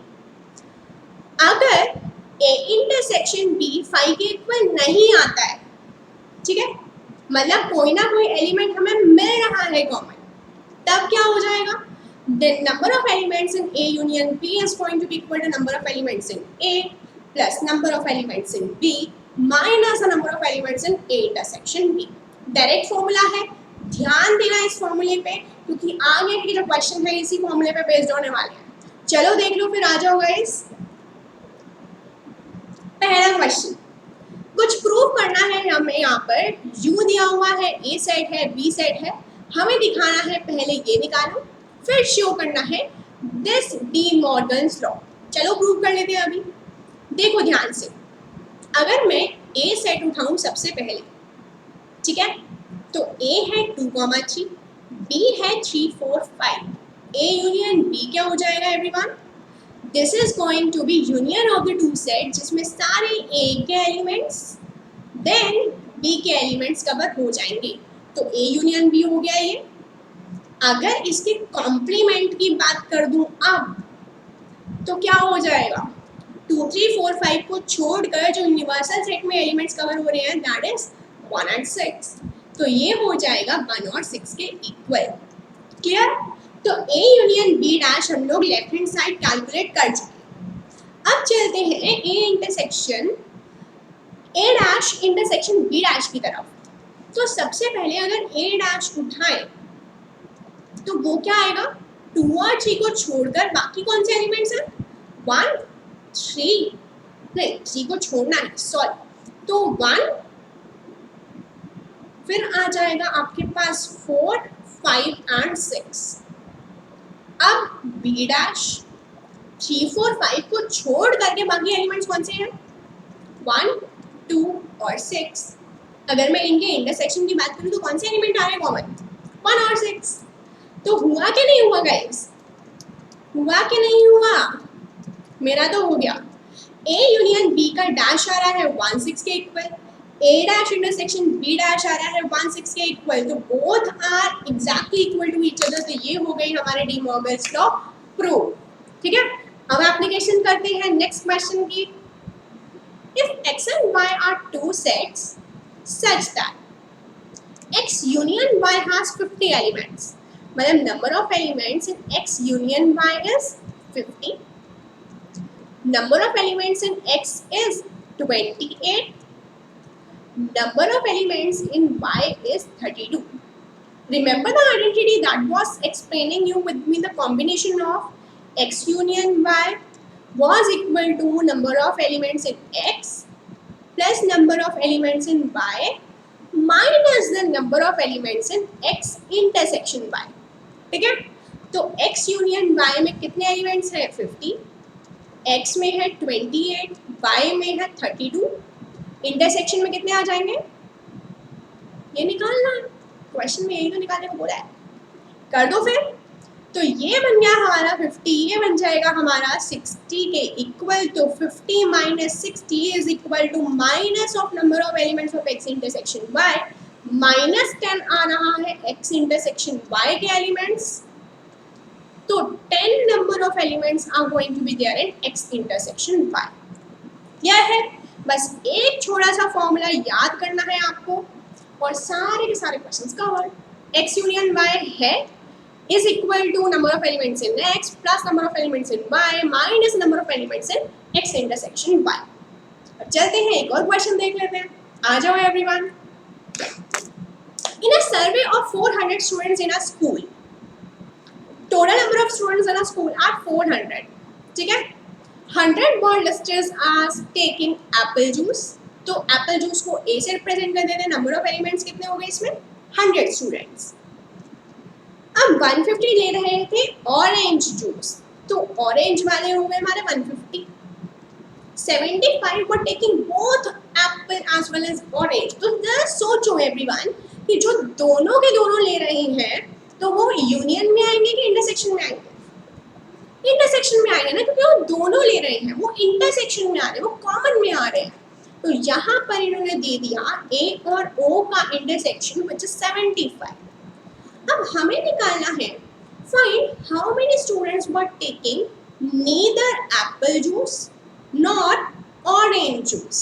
अगर A intersection B 5 के equal नहीं आता है, ठीक है, मतलब कोई ना कोई एलिमेंट हमें मिल रहा है कॉमन, तब क्या हो जाएगा, the number of elements in A union B is going to be equal to number of elements in A plus number of elements in B minus the number of elements in A intersection B। Direct formula है, ध्यान देना इस फॉर्मूले पे क्योंकि आगे के जो क्वेश्चन है इसी फॉर्मूले पे बेस्ड होने वाले हैं। चलो देख लो फिर आ जाओ गाइस। पहला क्वेश्चन, कुछ प्रूव करना है हमें। यहाँ पर U दिया हुआ है, A सेट है, B सेट है, हमें दिखाना है पहले ये निकालो फिर शो करना है दिस डी मॉर्गन्स लॉ। चलो प्रूव कर लेते हैं अभी। देखो ध्यान से, अगर मैं ए सेट उठाऊं सबसे पहले, ठीक है, तो ए है 2 3, बी है 3 4 5। ए यूनियन बी क्या हो जाएगा everyone, this is going to be union of the two set जिसमें सारे ए के एलिमेंट्स देन बी के एलिमेंट्स कवर हो जाएंगे। तो ए यूनियन बी हो गया ये। अगर इसके कॉम्प्लीमेंट की बात कर दूं अब तो क्या हो जाएगा, 2 3 4 5 को छोड़कर जो यूनिवर्सल सेट में एलिमेंट्स कवर हो रहे हैं दैट इज 1 and 6। तो ये हो जाएगा 1 और 6 के इक्वल। क्लियर? तो ए यूनियन बी डैश हम लोग लेफ्ट हैंड साइड कैलकुलेट कर चुके हैं। अब चलते हैं A intersection A dash intersection B dash की तरफ। तो सबसे पहले अगर ए डैश उठाएं तो वो क्या आएगा, 2 और 3 को छोड़कर बाकी कौन से एलिमेंट्स हैं, 1 3 नहीं 3 को छोड़ना है सॉरी, तो 1 फिर आ जाएगा आपके पास 4 5 and 6। अब बी डैश 3 4 5 को छोड़ करके बाकी एलिमेंट्स कौन से हैं, 1 2 और 6। अगर मैं इनके इंटरसेक्शन की बात करूं तो कौन से एलिमेंट आ रहे हैं कॉमन, 1 और 6। तो हुआ कि नहीं हुआ गाइस, हुआ कि नहीं हुआ, मेरा तो हो गया। ए यूनियन बी का डैश आ रहा है 1 6 के equal, A dash intersection B dash आ रहा है 1 6 के इक्वल, तो both are exactly equal to each other. तो ये हो गई हमारे डी मॉर्गन्स लॉ प्रूव। ठीक है, अब एप्लीकेशन करते हैं नेक्स्ट क्वेश्चन की। If X and Y are two sets such that X union Y has 50 elements, मतलब number of elements in x union y is 50, number of elements in x is 28, number of elements in y is 32. Remember the identity that was explaining you with me, the combination of x union y was equal to number of elements in x plus number of elements in y minus the number of elements in x intersection y। ठीक है, तो x union y में कितने elements हैं, 50, x में है 28, y में है 32, इंटरसेक्शन में कितने आ जाएंगे, ये निकालना है, क्वेश्चन में यही तो निकालने को बोला है, कर दो फिर। तो ये बन गया हमारा 50, ये बन जाएगा हमारा 60 के इक्वल, तो 50 minus 60 is equal to minus of number of elements of x intersection y, minus 10 आ रहा है x इंटरसेक्शन y के एलिमेंट्स, तो 10 number of elements are going to be there in x intersection y। यह है, बस एक छोटा सा फॉर्मूला याद करना है आपको और सारे के सारे questions cover. x union y है is equal to number of elements in x plus number of elements in y minus number of elements in x intersection y। अब चलते हैं एक और क्वेश्चन देख लेते हैं, आ जाओ everyone. In a survey of 400 students in a school, total number of students in a school are 400। ठीक है, 100 were listed as taking apple juice, तो एप्पल जूस को A से रिप्रेजेंट कर देते हैं, नंबर ऑफ एलिमेंट्स कितने हो गए इसमें, 100 स्टूडेंट्स। अब 150 ले रहे थे ऑरेंज जूस, तो ऑरेंज वाले हो गए हमारे 150। 75 were taking both apple as well as orange। तो जरा सोचो एवरीवन कि जो दोनों के दोनों ले रहे हैं तो वो यूनियन में आएंगे कि इंटरसेक्शन में आएंगे, इंटरसेक्शन में आएंगे ना, क्योंकि वो दोनों ले रहे हैं, वो इंटरसेक्शन में आ रहे हैं, वो कॉमन में आ रहे हैं। तो यहाँ पर इन्होंने दे दिया A और O का इंटरसेक्शन व्हिच इज 75। अब हमें निकालना है find how many students were taking neither Apple juice not orange juice.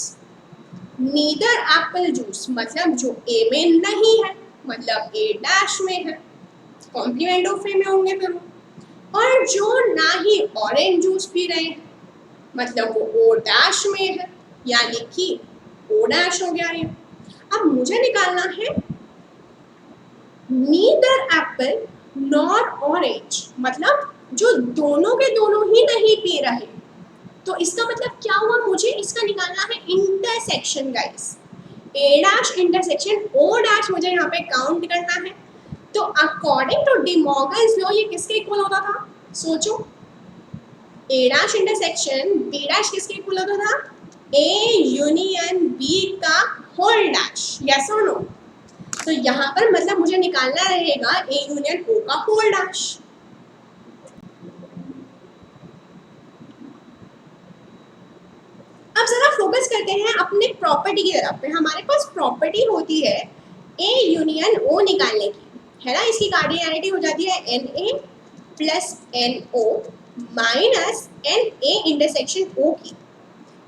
Neither Apple juice मतलब जो A में नहीं है, मतलब A डैश में है, कॉम्प्लीमेंट ऑफ A में होंगे फिर, और जो ना ही ऑरेंज जूस पी रहे हैं मतलब वो O डैश में है, यानी कि O डैश हो गया ये। अब मुझे निकालना है नीदर एप्पल नॉर ऑरेंज, मतलब जो दोनों के दोनों ही नहीं पी रहे। तो इसका मतलब क्या हुआ, मुझे इसका निकालना है intersection guys, A dash intersection O dash मुझे यहाँ पे काउंट करना है। तो according to de Morgan's law ये किसके इक्वल होता था, सोचो, A dash intersection B dash किसके इक्वल होता था, A यूनियन B का होल डैश, यस और नो। तो यहाँ पर मतलब मुझे निकालना रहेगा A यूनियन O का होल डैश। अब जरा फोकस करते हैं अपने प्रॉपर्टी की तरफ पे। हमारे पास प्रॉपर्टी होती है A यूनियन O निकालने की, है ना, इसकी कार्डिनैलिटी हो जाती है Na plus NO minus NA intersection O की।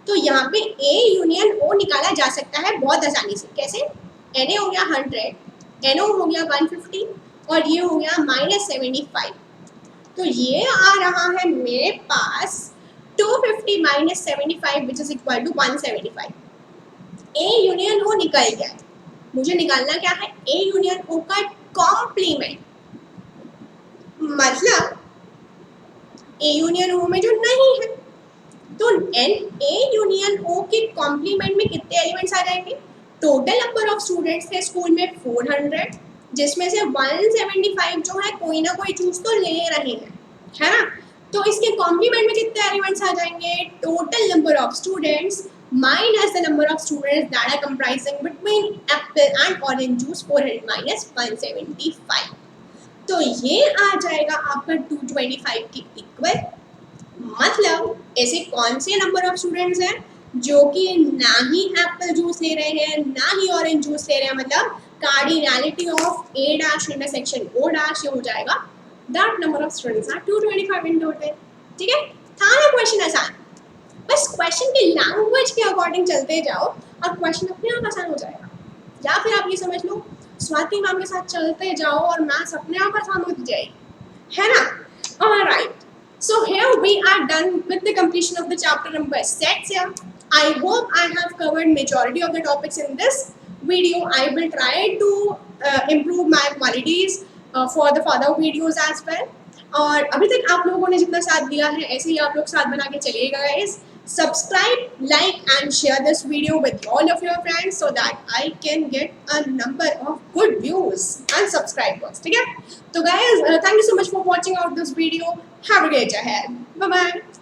तो यहाँ पे ए यूनियन ओ निकाला जा सकता है बहुत आसानी से। कैसे? Na हो गया 100, NO हो गया 150 और ये हो गया -75। तो ये आ रहा है मेरे पास 250 - 75 which is equal to 175। A union O निकल गया है। मुझे निकालना क्या है? ए यूनियन ओ का कॉम्प्लीमेंट, मतलब ए यूनियन ओ में जो नहीं है। तो एन ए यूनियन ओ के कॉम्प्लीमेंट में कितने एलिमेंट्स आ जाएंगे? टोटल नंबर ऑफ स्टूडेंट्स थे स्कूल में 400, जिसमें से 175 जो है कोई ना कोई चूज तो ले रहे हैं, है ना? तो इसके कॉम्प्लीमेंट में कितने एलिमेंट्स आ जाएंगे? Total number of students minus the number of students that are comprising between apple and orange juice 400 minus 175। तो ये आ जाएगा आपका 225 के इक्वल। मतलब ऐसे कौन से नंबर ऑफ स्टूडेंट्स हैं जो कि ना ही एप्पल जूस ले रहे हैं ना ही ऑरेंज जूस ले रहे हैं, मतलब cardinality of A dash intersection O dash, ये हो जाएगा that number of students are 225 in total. ठीक है, था ना क्वेश्चन आसान? बस क्वेश्चन की लैंग्वेज के अकॉर्डिंग चलते जाओ और क्वेश्चन अपने आप आसान हो जाएगा। या फिर आप ये समझ लो स्वाति मैम के साथ चलते जाओ और मैथ्स अपने आप आसान होती जाएगी, है ना? Alright, so here we are done with the completion of the chapter number 6 here. I hope I have covered majority of the topics in this video. I will try to improve my qualities for the further videos as well. और अभी तक आप लोगों ने जितना साथ दिया है ऐसे ही आप लोग साथ बना के चलिएगा guys. Subscribe, like and share this video with all of your friends so that I can get a number of good views and subscribers. ठीक है? तो guys, thank you so much for watching out this video. Have a great day ahead. Bye bye.